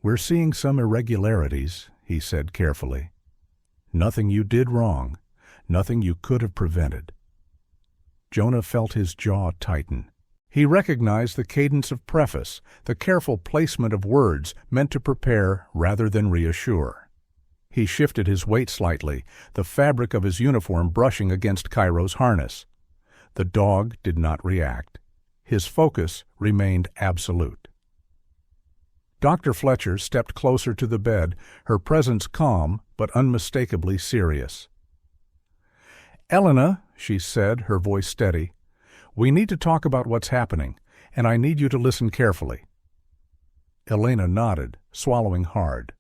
"We're seeing some irregularities," he said carefully. "Nothing you did wrong, nothing you could have prevented." Jonah felt his jaw tighten. He recognized the cadence of preface, the careful placement of words meant to prepare rather than reassure. He shifted his weight slightly, the fabric of his uniform brushing against Cairo's harness. The dog did not react. His focus remained absolute. Dr. Fletcher stepped closer to the bed, her presence calm but unmistakably serious. "Elena," she said, her voice steady, "we need to talk about what's happening, and I need you to listen carefully." Elena nodded, swallowing hard.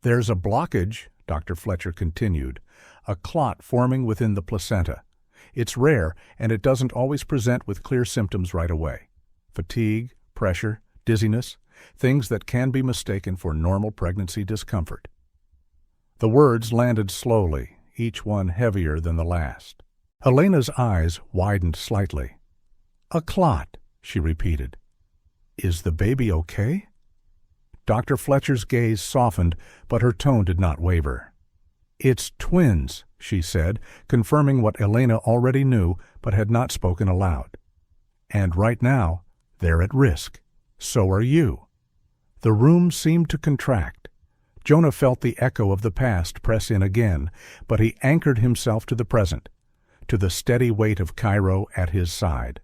"There's a blockage," Dr. Fletcher continued, "a clot forming within the placenta. It's rare, and it doesn't always present with clear symptoms right away. Fatigue, pressure, dizziness, things that can be mistaken for normal pregnancy discomfort." The words landed slowly, each one heavier than the last. Elena's eyes widened slightly. "A clot," she repeated. "Is the baby okay?" Dr. Fletcher's gaze softened, but her tone did not waver. "It's twins," she said, confirming what Elena already knew but had not spoken aloud. "And right now, they're at risk. So are you." The room seemed to contract. Jonah felt the echo of the past press in again, but he anchored himself to the present, to the steady weight of Cairo at his side,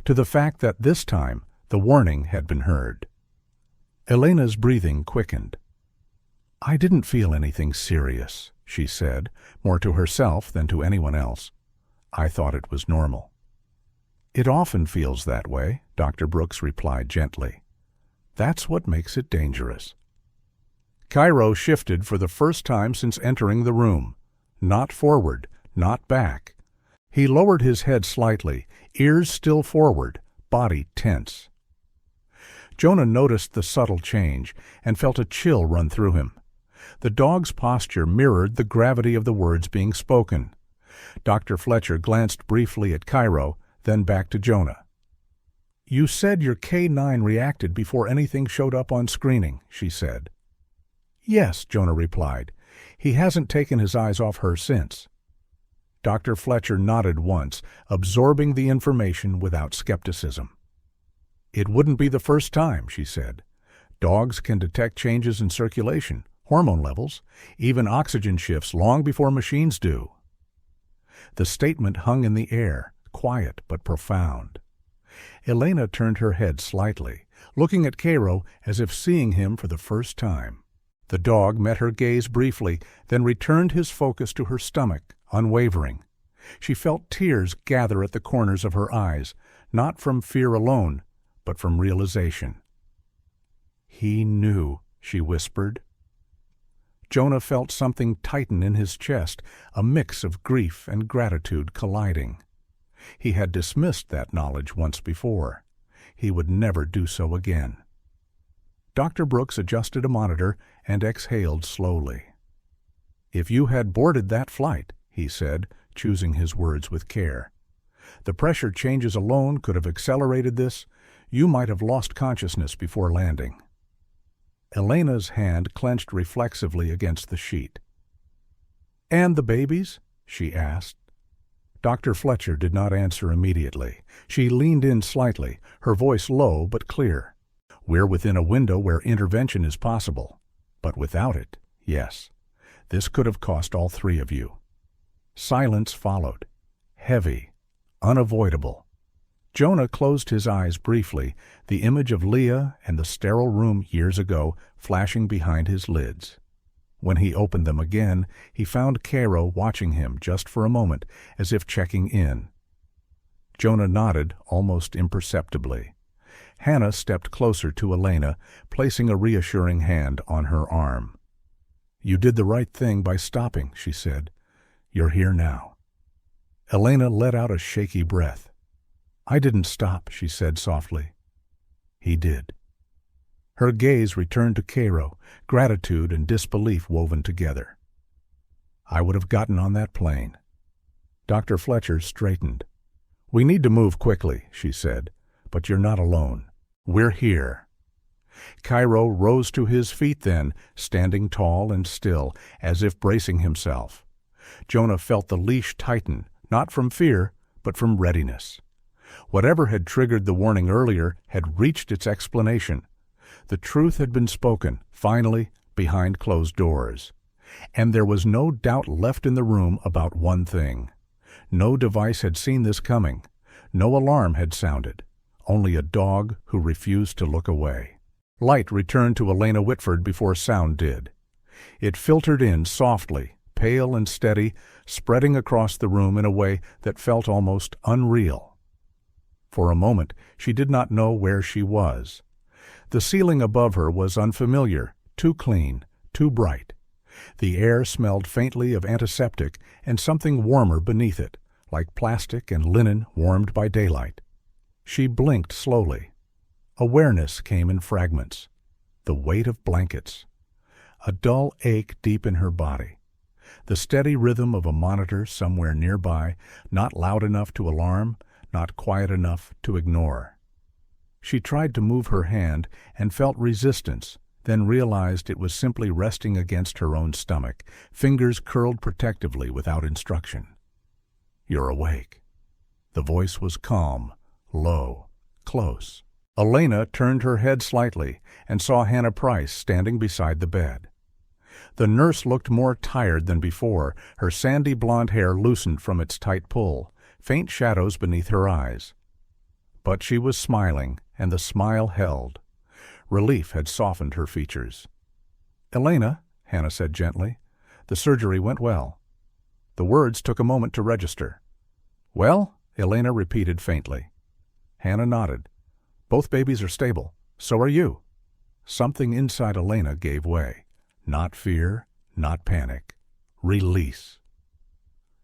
to the fact that this time the warning had been heard. Elena's breathing quickened. "I didn't feel anything serious," she said, more to herself than to anyone else. "I thought it was normal." "It often feels that way," Dr. Brooks replied gently. "That's what makes it dangerous." Cairo shifted for the first time since entering the room. Not forward, not back. He lowered his head slightly, ears still forward, body tense. Jonah noticed the subtle change and felt a chill run through him. The dog's posture mirrored the gravity of the words being spoken. Dr. Fletcher glanced briefly at Cairo, then back to Jonah. "You said your K9 reacted before anything showed up on screening," she said. "Yes," Jonah replied. "He hasn't taken his eyes off her since." Dr. Fletcher nodded once, absorbing the information without skepticism. "It wouldn't be the first time," she said. "Dogs can detect changes in circulation, hormone levels, even oxygen shifts long before machines do." The statement hung in the air, quiet but profound. Elena turned her head slightly, looking at Cairo as if seeing him for the first time. The dog met her gaze briefly, then returned his focus to her stomach, unwavering. She felt tears gather at the corners of her eyes, not from fear alone, but from realization. "He knew," she whispered. Jonah felt something tighten in his chest, a mix of grief and gratitude colliding. He had dismissed that knowledge once before. He would never do so again. Dr. Brooks adjusted a monitor and exhaled slowly. "If you had boarded that flight," he said, choosing his words with care, "the pressure changes alone could have accelerated this. You might have lost consciousness before landing." Elena's hand clenched reflexively against the sheet. "And the babies?" she asked. Dr. Fletcher did not answer immediately. She leaned in slightly, her voice low but clear. "We're within a window where intervention is possible. But without it, yes. This could have cost all three of you." Silence followed. Heavy. Unavoidable. Jonah closed his eyes briefly, the image of Leah and the sterile room years ago flashing behind his lids. When he opened them again, he found Cairo watching him just for a moment, as if checking in. Jonah nodded almost imperceptibly. Hannah stepped closer to Elena, placing a reassuring hand on her arm. "You did the right thing by stopping," she said. "You're here now." Elena let out a shaky breath. "I didn't stop," she said softly. "He did." Her gaze returned to Cairo, gratitude and disbelief woven together. "I would have gotten on that plane." Dr. Fletcher straightened. "We need to move quickly," she said, "but you're not alone. We're here." Cairo rose to his feet then, standing tall and still, as if bracing himself. Jonah felt the leash tighten, not from fear, but from readiness. Whatever had triggered the warning earlier had reached its explanation. The truth had been spoken, finally, behind closed doors. And there was no doubt left in the room about one thing. No device had seen this coming. No alarm had sounded. Only a dog who refused to look away. Light returned to Elena Whitford before sound did. It filtered in softly, pale and steady, spreading across the room in a way that felt almost unreal. For a moment, she did not know where she was. The ceiling above her was unfamiliar, too clean, too bright. The air smelled faintly of antiseptic and something warmer beneath it, like plastic and linen warmed by daylight. She blinked slowly. Awareness came in fragments. The weight of blankets. A dull ache deep in her body. The steady rhythm of a monitor somewhere nearby, not loud enough to alarm, not quiet enough to ignore. She tried to move her hand and felt resistance, then realized it was simply resting against her own stomach, fingers curled protectively without instruction. "You're awake." The voice was calm, low, close. Elena turned her head slightly and saw Hannah Price standing beside the bed. The nurse looked more tired than before, her sandy blonde hair loosened from its tight pull, faint shadows beneath her eyes. But she was smiling, and the smile held. Relief had softened her features. "Elena," Hannah said gently, The surgery went well." The words took a moment to register. "Well?" Elena repeated faintly. Hannah nodded. "Both babies are stable. So are you." Something inside Elena gave way. Not fear, not panic. Release.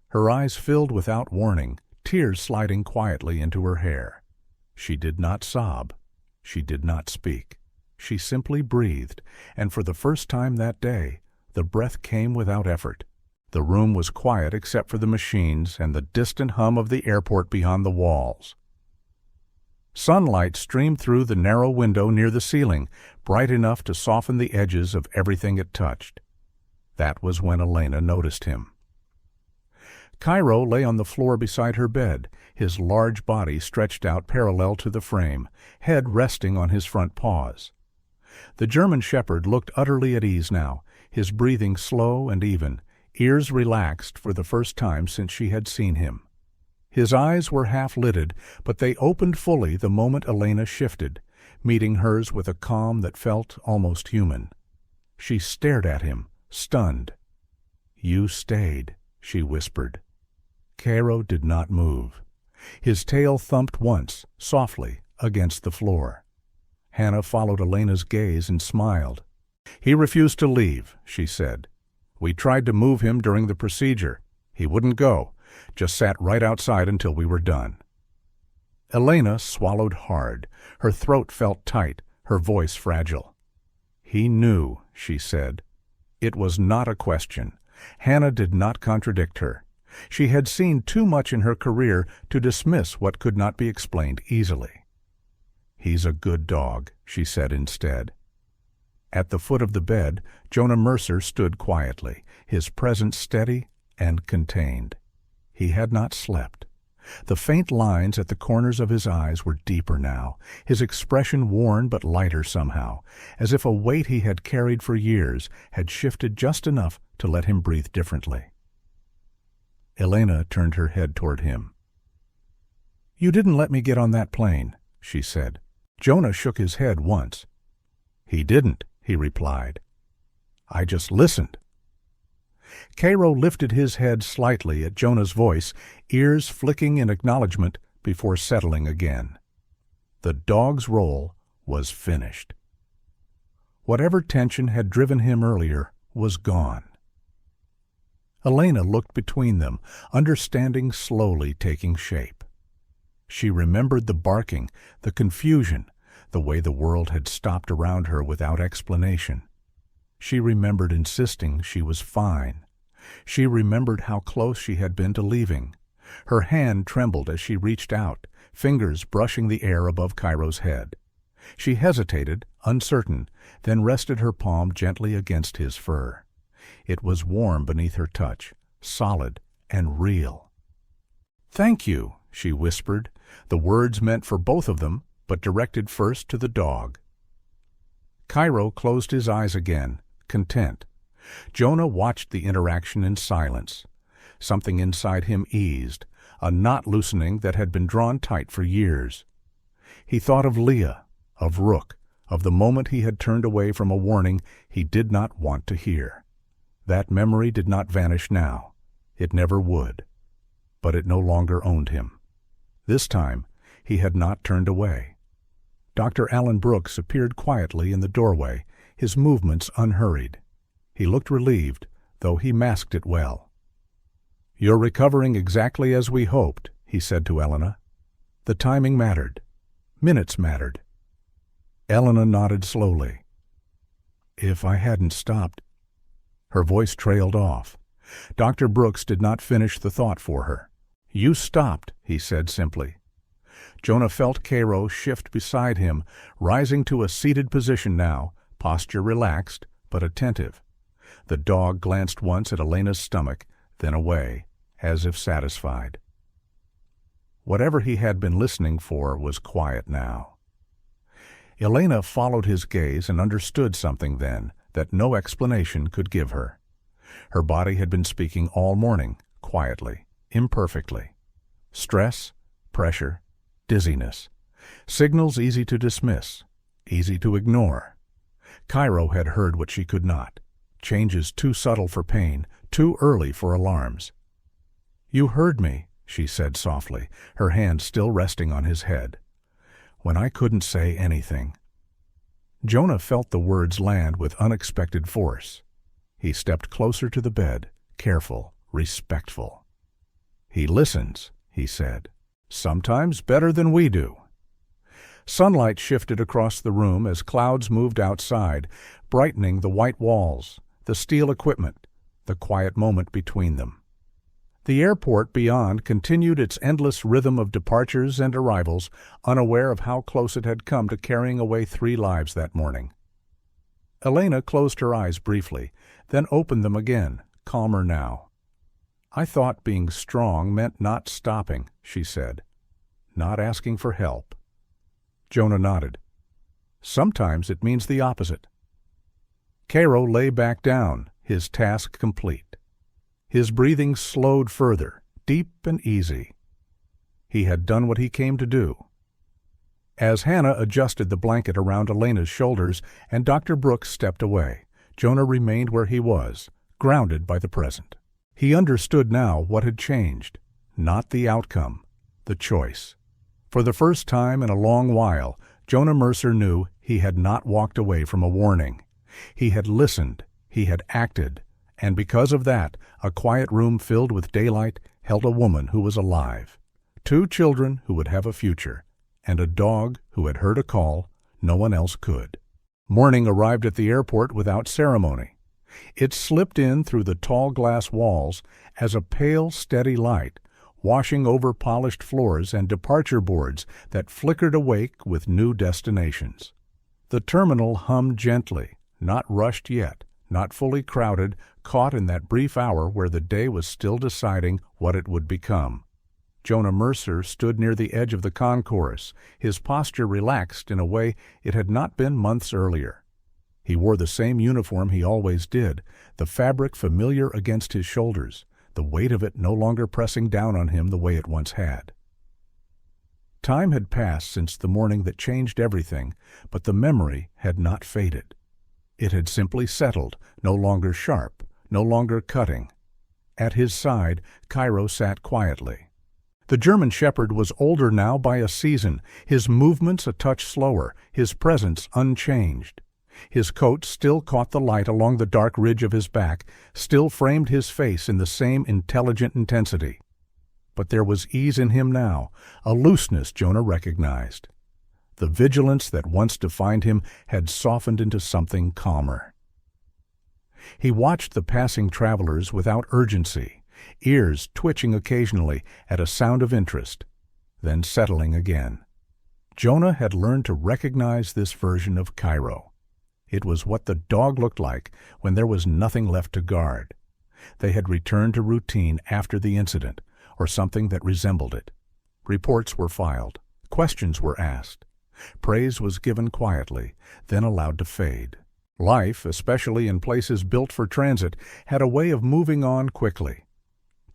Her eyes filled without warning, tears sliding quietly into her hair. She did not sob. She did not speak. She simply breathed, and for the first time that day, the breath came without effort. The room was quiet except for the machines and the distant hum of the airport beyond the walls. Sunlight streamed through the narrow window near the ceiling, bright enough to soften the edges of everything it touched. That was when Elena noticed him. Cairo lay on the floor beside her bed, his large body stretched out parallel to the frame, head resting on his front paws. The German shepherd looked utterly at ease now, his breathing slow and even, ears relaxed for the first time since she had seen him. His eyes were half-lidded, but they opened fully the moment Elena shifted, meeting hers with a calm that felt almost human. She stared at him, stunned. "You stayed," she whispered. Cairo did not move. His tail thumped once, softly, against the floor. Hannah followed Elena's gaze and smiled. "He refused to leave," she said. "We tried to move him during the procedure. He wouldn't go, just sat right outside until we were done." Elena swallowed hard. Her throat felt tight, her voice fragile. "He knew," she said. It was not a question. Hannah did not contradict her. She had seen too much in her career to dismiss what could not be explained easily. "He's a good dog," she said instead. At the foot of the bed, Jonah Mercer stood quietly, his presence steady and contained. He had not slept. The faint lines at the corners of his eyes were deeper now, his expression worn but lighter somehow, as if a weight he had carried for years had shifted just enough to let him breathe differently. Elena turned her head toward him. "You didn't let me get on that plane," she said. Jonah shook his head once. "He didn't," he replied. "I just listened." Cairo lifted his head slightly at Jonah's voice, ears flicking in acknowledgement before settling again. The dog's role was finished. Whatever tension had driven him earlier was gone. Elena looked between them, understanding slowly taking shape. She remembered the barking, the confusion, the way the world had stopped around her without explanation. She remembered insisting she was fine. She remembered how close she had been to leaving. Her hand trembled as she reached out, fingers brushing the air above Cairo's head. She hesitated, uncertain, then rested her palm gently against his fur. It was warm beneath her touch, solid and real. "Thank you," she whispered, the words meant for both of them, but directed first to the dog. Cairo closed his eyes again, content. Jonah watched the interaction in silence. Something inside him eased, a knot loosening that had been drawn tight for years. He thought of Leah, of Rook, of the moment he had turned away from a warning he did not want to hear. That memory did not vanish now. It never would. But it no longer owned him. This time, he had not turned away. Dr. Alan Brooks appeared quietly in the doorway, his movements unhurried. He looked relieved, though he masked it well. "You're recovering exactly as we hoped," he said to Elena. The timing mattered. Minutes mattered. Elena nodded slowly. "If I hadn't stopped..." Her voice trailed off. Dr. Brooks did not finish the thought for her. "You stopped," he said simply. Jonah felt Cairo shift beside him, rising to a seated position now, posture relaxed, but attentive. The dog glanced once at Elena's stomach, then away, as if satisfied. Whatever he had been listening for was quiet now. Elena followed his gaze and understood something then that no explanation could give her. Her body had been speaking all morning, quietly, imperfectly. Stress, pressure, dizziness. Signals easy to dismiss, easy to ignore. Cairo had heard what she could not. changes too subtle for pain, too early for alarms. "You heard me," she said softly, her hand still resting on his head. "When I couldn't say anything." Jonah felt the words land with unexpected force. He stepped closer to the bed, careful, respectful. "He listens," he said. "Sometimes better than we do." Sunlight shifted across the room as clouds moved outside, brightening the white walls, the steel equipment, the quiet moment between them. The airport beyond continued its endless rhythm of departures and arrivals, unaware of how close it had come to carrying away 3 lives that morning. Elena closed her eyes briefly, then opened them again, calmer now. "I thought being strong meant not stopping," she said. "Not asking for help." Jonah nodded. "Sometimes it means the opposite." Cairo lay back down, his task complete. His breathing slowed further, deep and easy. He had done what he came to do. As Hannah adjusted the blanket around Elena's shoulders and Dr. Brooks stepped away, Jonah remained where he was, grounded by the present. He understood now what had changed, not the outcome, the choice. For the first time in a long while, Jonah Mercer knew he had not walked away from a warning. He had listened, he had acted, and because of that, a quiet room filled with daylight held a woman who was alive, 2 children who would have a future, and a dog who had heard a call no one else could. Morning arrived at the airport without ceremony. It slipped in through the tall glass walls as a pale, steady light, washing over polished floors and departure boards that flickered awake with new destinations. The terminal hummed gently, not rushed yet, not fully crowded, caught in that brief hour where the day was still deciding what it would become. Jonah Mercer stood near the edge of the concourse, his posture relaxed in a way it had not been months earlier. He wore the same uniform he always did, the fabric familiar against his shoulders, the weight of it no longer pressing down on him the way it once had. Time had passed since the morning that changed everything, but the memory had not faded. It had simply settled, no longer sharp, no longer cutting. At his side, Cairo sat quietly. The German shepherd was older now by a season, his movements a touch slower, his presence unchanged. His coat still caught the light along the dark ridge of his back, still framed his face in the same intelligent intensity. But there was ease in him now, a looseness Jonah recognized. The vigilance that once defined him had softened into something calmer. He watched the passing travelers without urgency, ears twitching occasionally at a sound of interest, then settling again. Jonah had learned to recognize this version of Cairo. It was what the dog looked like when there was nothing left to guard. They had returned to routine after the incident, or something that resembled it. Reports were filed. Questions were asked. Praise was given quietly, then allowed to fade. Life, especially in places built for transit, had a way of moving on quickly.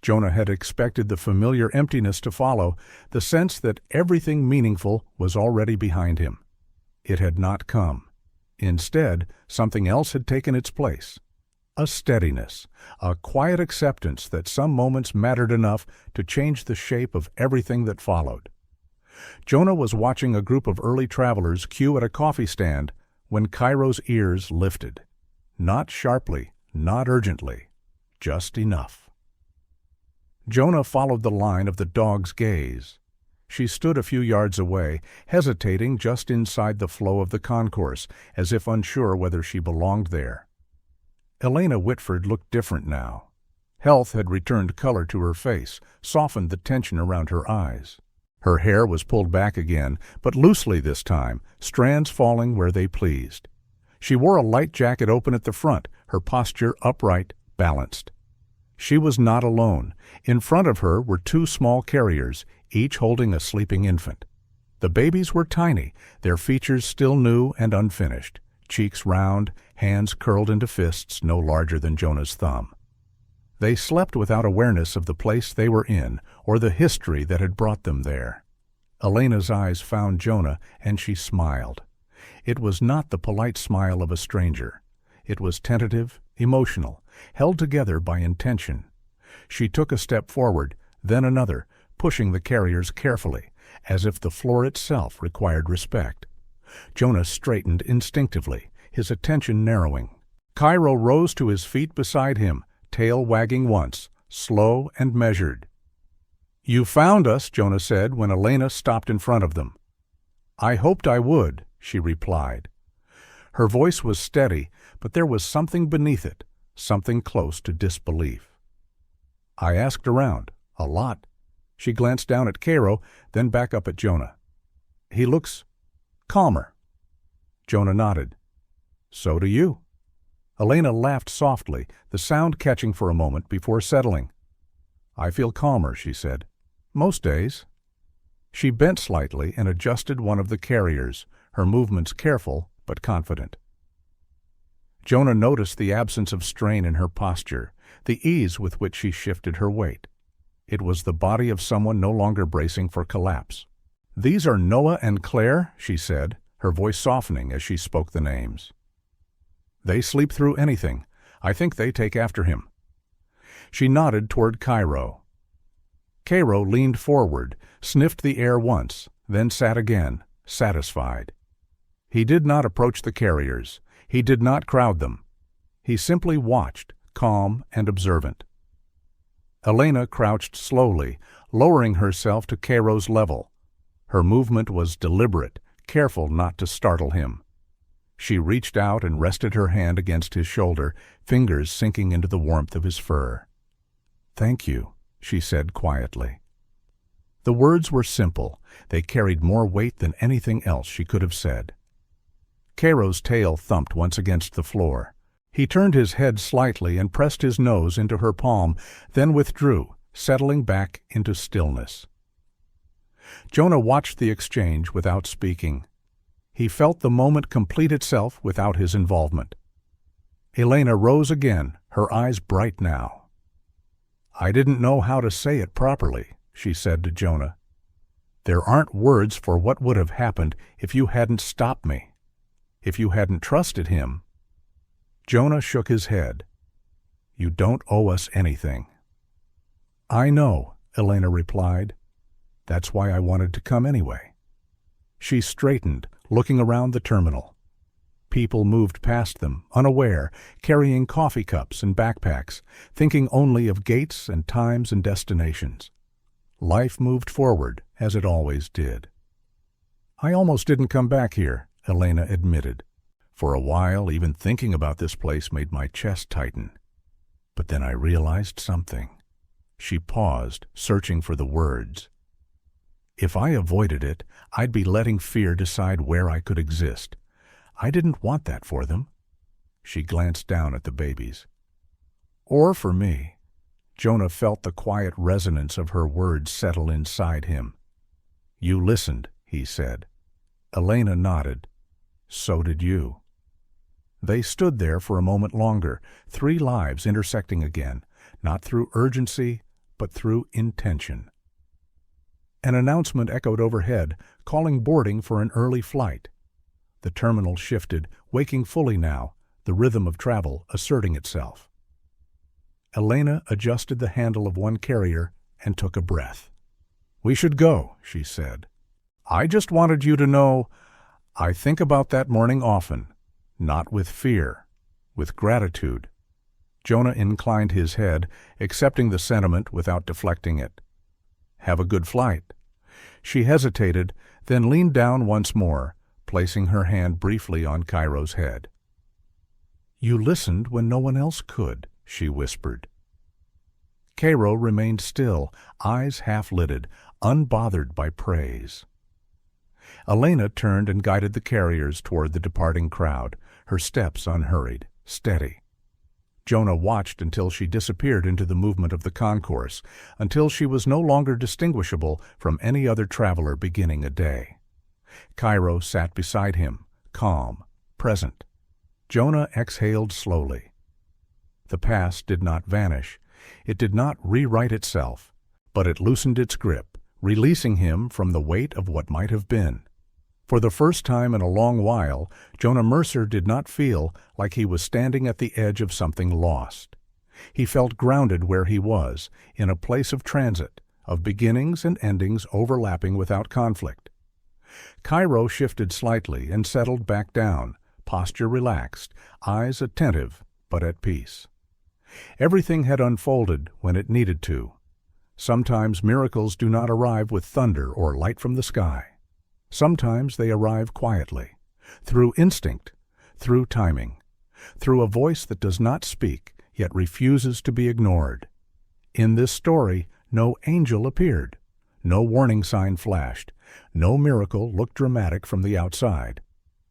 Jonah had expected the familiar emptiness to follow, the sense that everything meaningful was already behind him. It had not come. Instead, something else had taken its place. A steadiness, a quiet acceptance that some moments mattered enough to change the shape of everything that followed. Jonah was watching a group of early travelers queue at a coffee stand when Cairo's ears lifted. Not sharply, not urgently, just enough. Jonah followed the line of the dog's gaze. She stood a few yards away, hesitating just inside the flow of the concourse, as if unsure whether she belonged there. Elena Whitford looked different now. Health had returned color to her face, softened the tension around her eyes. Her hair was pulled back again, but loosely this time, strands falling where they pleased. She wore a light jacket open at the front, her posture upright, balanced. She was not alone. In front of her were 2 small carriers, each holding a sleeping infant. The babies were tiny, their features still new and unfinished, cheeks round, hands curled into fists no larger than Jonah's thumb. They slept without awareness of the place they were in or the history that had brought them there. Elena's eyes found Jonah, and she smiled. It was not the polite smile of a stranger. It was tentative, emotional, held together by intention. She took a step forward, then another, pushing the carriers carefully, as if the floor itself required respect. Jonah straightened instinctively, his attention narrowing. Cairo rose to his feet beside him, tail wagging once, slow and measured. "You found us," Jonah said when Elena stopped in front of them. "I hoped I would," she replied. Her voice was steady, but there was something beneath it, something close to disbelief. "I asked around, a lot." She glanced down at Cairo, then back up at Jonah. "He looks calmer." Jonah nodded. "So do you." Elena laughed softly, the sound catching for a moment before settling. "I feel calmer," she said. "Most days." She bent slightly and adjusted one of the carriers, her movements careful but confident. Jonah noticed the absence of strain in her posture, the ease with which she shifted her weight. It was the body of someone no longer bracing for collapse. "These are Noah and Claire," she said, her voice softening as she spoke the names. "They sleep through anything. I think they take after him." She nodded toward Cairo. Cairo leaned forward, sniffed the air once, then sat again, satisfied. He did not approach the carriers. He did not crowd them. He simply watched, calm and observant. Elena crouched slowly, lowering herself to Cairo's level. Her movement was deliberate, careful not to startle him. She reached out and rested her hand against his shoulder, fingers sinking into the warmth of his fur. "Thank you," she said quietly. The words were simple. They carried more weight than anything else she could have said. Cairo's tail thumped once against the floor. He turned his head slightly and pressed his nose into her palm, then withdrew, settling back into stillness. Jonah watched the exchange without speaking. He felt the moment complete itself without his involvement. Elena rose again, her eyes bright now. "I didn't know how to say it properly," she said to Jonah. "There aren't words for what would have happened if you hadn't stopped me, if you hadn't trusted him." Jonah shook his head. "You don't owe us anything." "I know," Elena replied. "That's why I wanted to come anyway." She straightened, looking around the terminal. People moved past them, unaware, carrying coffee cups and backpacks, thinking only of gates and times and destinations. Life moved forward, as it always did. "I almost didn't come back here," Elena admitted. "For a while, even thinking about this place made my chest tighten. But then I realized something." She paused, searching for the words. "If I avoided it, I'd be letting fear decide where I could exist. I didn't want that for them." She glanced down at the babies. "Or for me." Jonah felt the quiet resonance of her words settle inside him. "You listened," he said. Elena nodded. "So did you." They stood there for a moment longer, 3 lives intersecting again, not through urgency, but through intention. An announcement echoed overhead, calling boarding for an early flight. The terminal shifted, waking fully now, the rhythm of travel asserting itself. Elena adjusted the handle of one carrier and took a breath. "We should go," she said. "I just wanted you to know, I think about that morning often. Not with fear, with gratitude." Jonah inclined his head, accepting the sentiment without deflecting it. "Have a good flight." She hesitated, then leaned down once more, placing her hand briefly on Cairo's head. "You listened when no one else could," she whispered. Cairo remained still, eyes half-lidded, unbothered by praise. Elena turned and guided the carriers toward the departing crowd, her steps unhurried, steady. Jonah watched until she disappeared into the movement of the concourse, until she was no longer distinguishable from any other traveler beginning a day. Cairo sat beside him, calm, present. Jonah exhaled slowly. The past did not vanish. It did not rewrite itself, but it loosened its grip, releasing him from the weight of what might have been. For the first time in a long while, Jonah Mercer did not feel like he was standing at the edge of something lost. He felt grounded where he was, in a place of transit, of beginnings and endings overlapping without conflict. Cairo shifted slightly and settled back down, posture relaxed, eyes attentive, but at peace. Everything had unfolded when it needed to. Sometimes miracles do not arrive with thunder or light from the sky. Sometimes they arrive quietly, through instinct, through timing, through a voice that does not speak, yet refuses to be ignored. In this story, no angel appeared, no warning sign flashed, no miracle looked dramatic from the outside.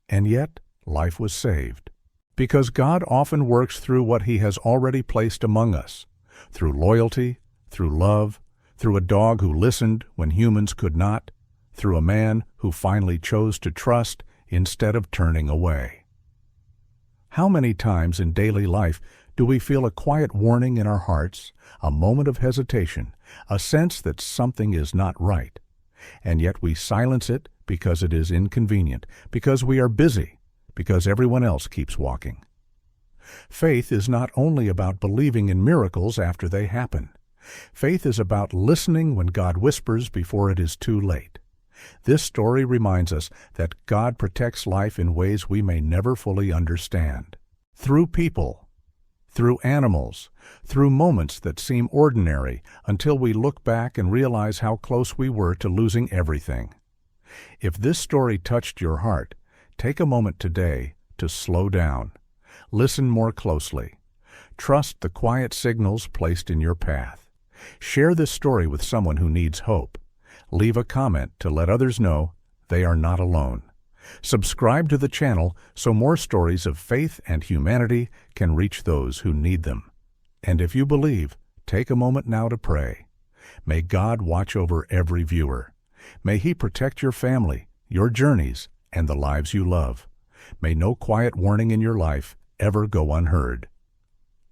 And yet, life was saved. Because God often works through what He has already placed among us, through loyalty, through love, through a dog who listened when humans could not, through a man who finally chose to trust instead of turning away. How many times in daily life do we feel a quiet warning in our hearts, a moment of hesitation, a sense that something is not right, and yet we silence it because it is inconvenient, because we are busy, because everyone else keeps walking? Faith is not only about believing in miracles after they happen. Faith is about listening when God whispers before it is too late. This story reminds us that God protects life in ways we may never fully understand. Through people, through animals, through moments that seem ordinary until we look back and realize how close we were to losing everything. If this story touched your heart, take a moment today to slow down. Listen more closely. Trust the quiet signals placed in your path. Share this story with someone who needs hope. Leave a comment to let others know they are not alone. Subscribe to the channel so more stories of faith and humanity can reach those who need them. And if you believe, take a moment now to pray. May God watch over every viewer. May He protect your family, your journeys, and the lives you love. May no quiet warning in your life ever go unheard.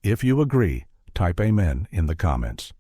If you agree, type Amen in the comments.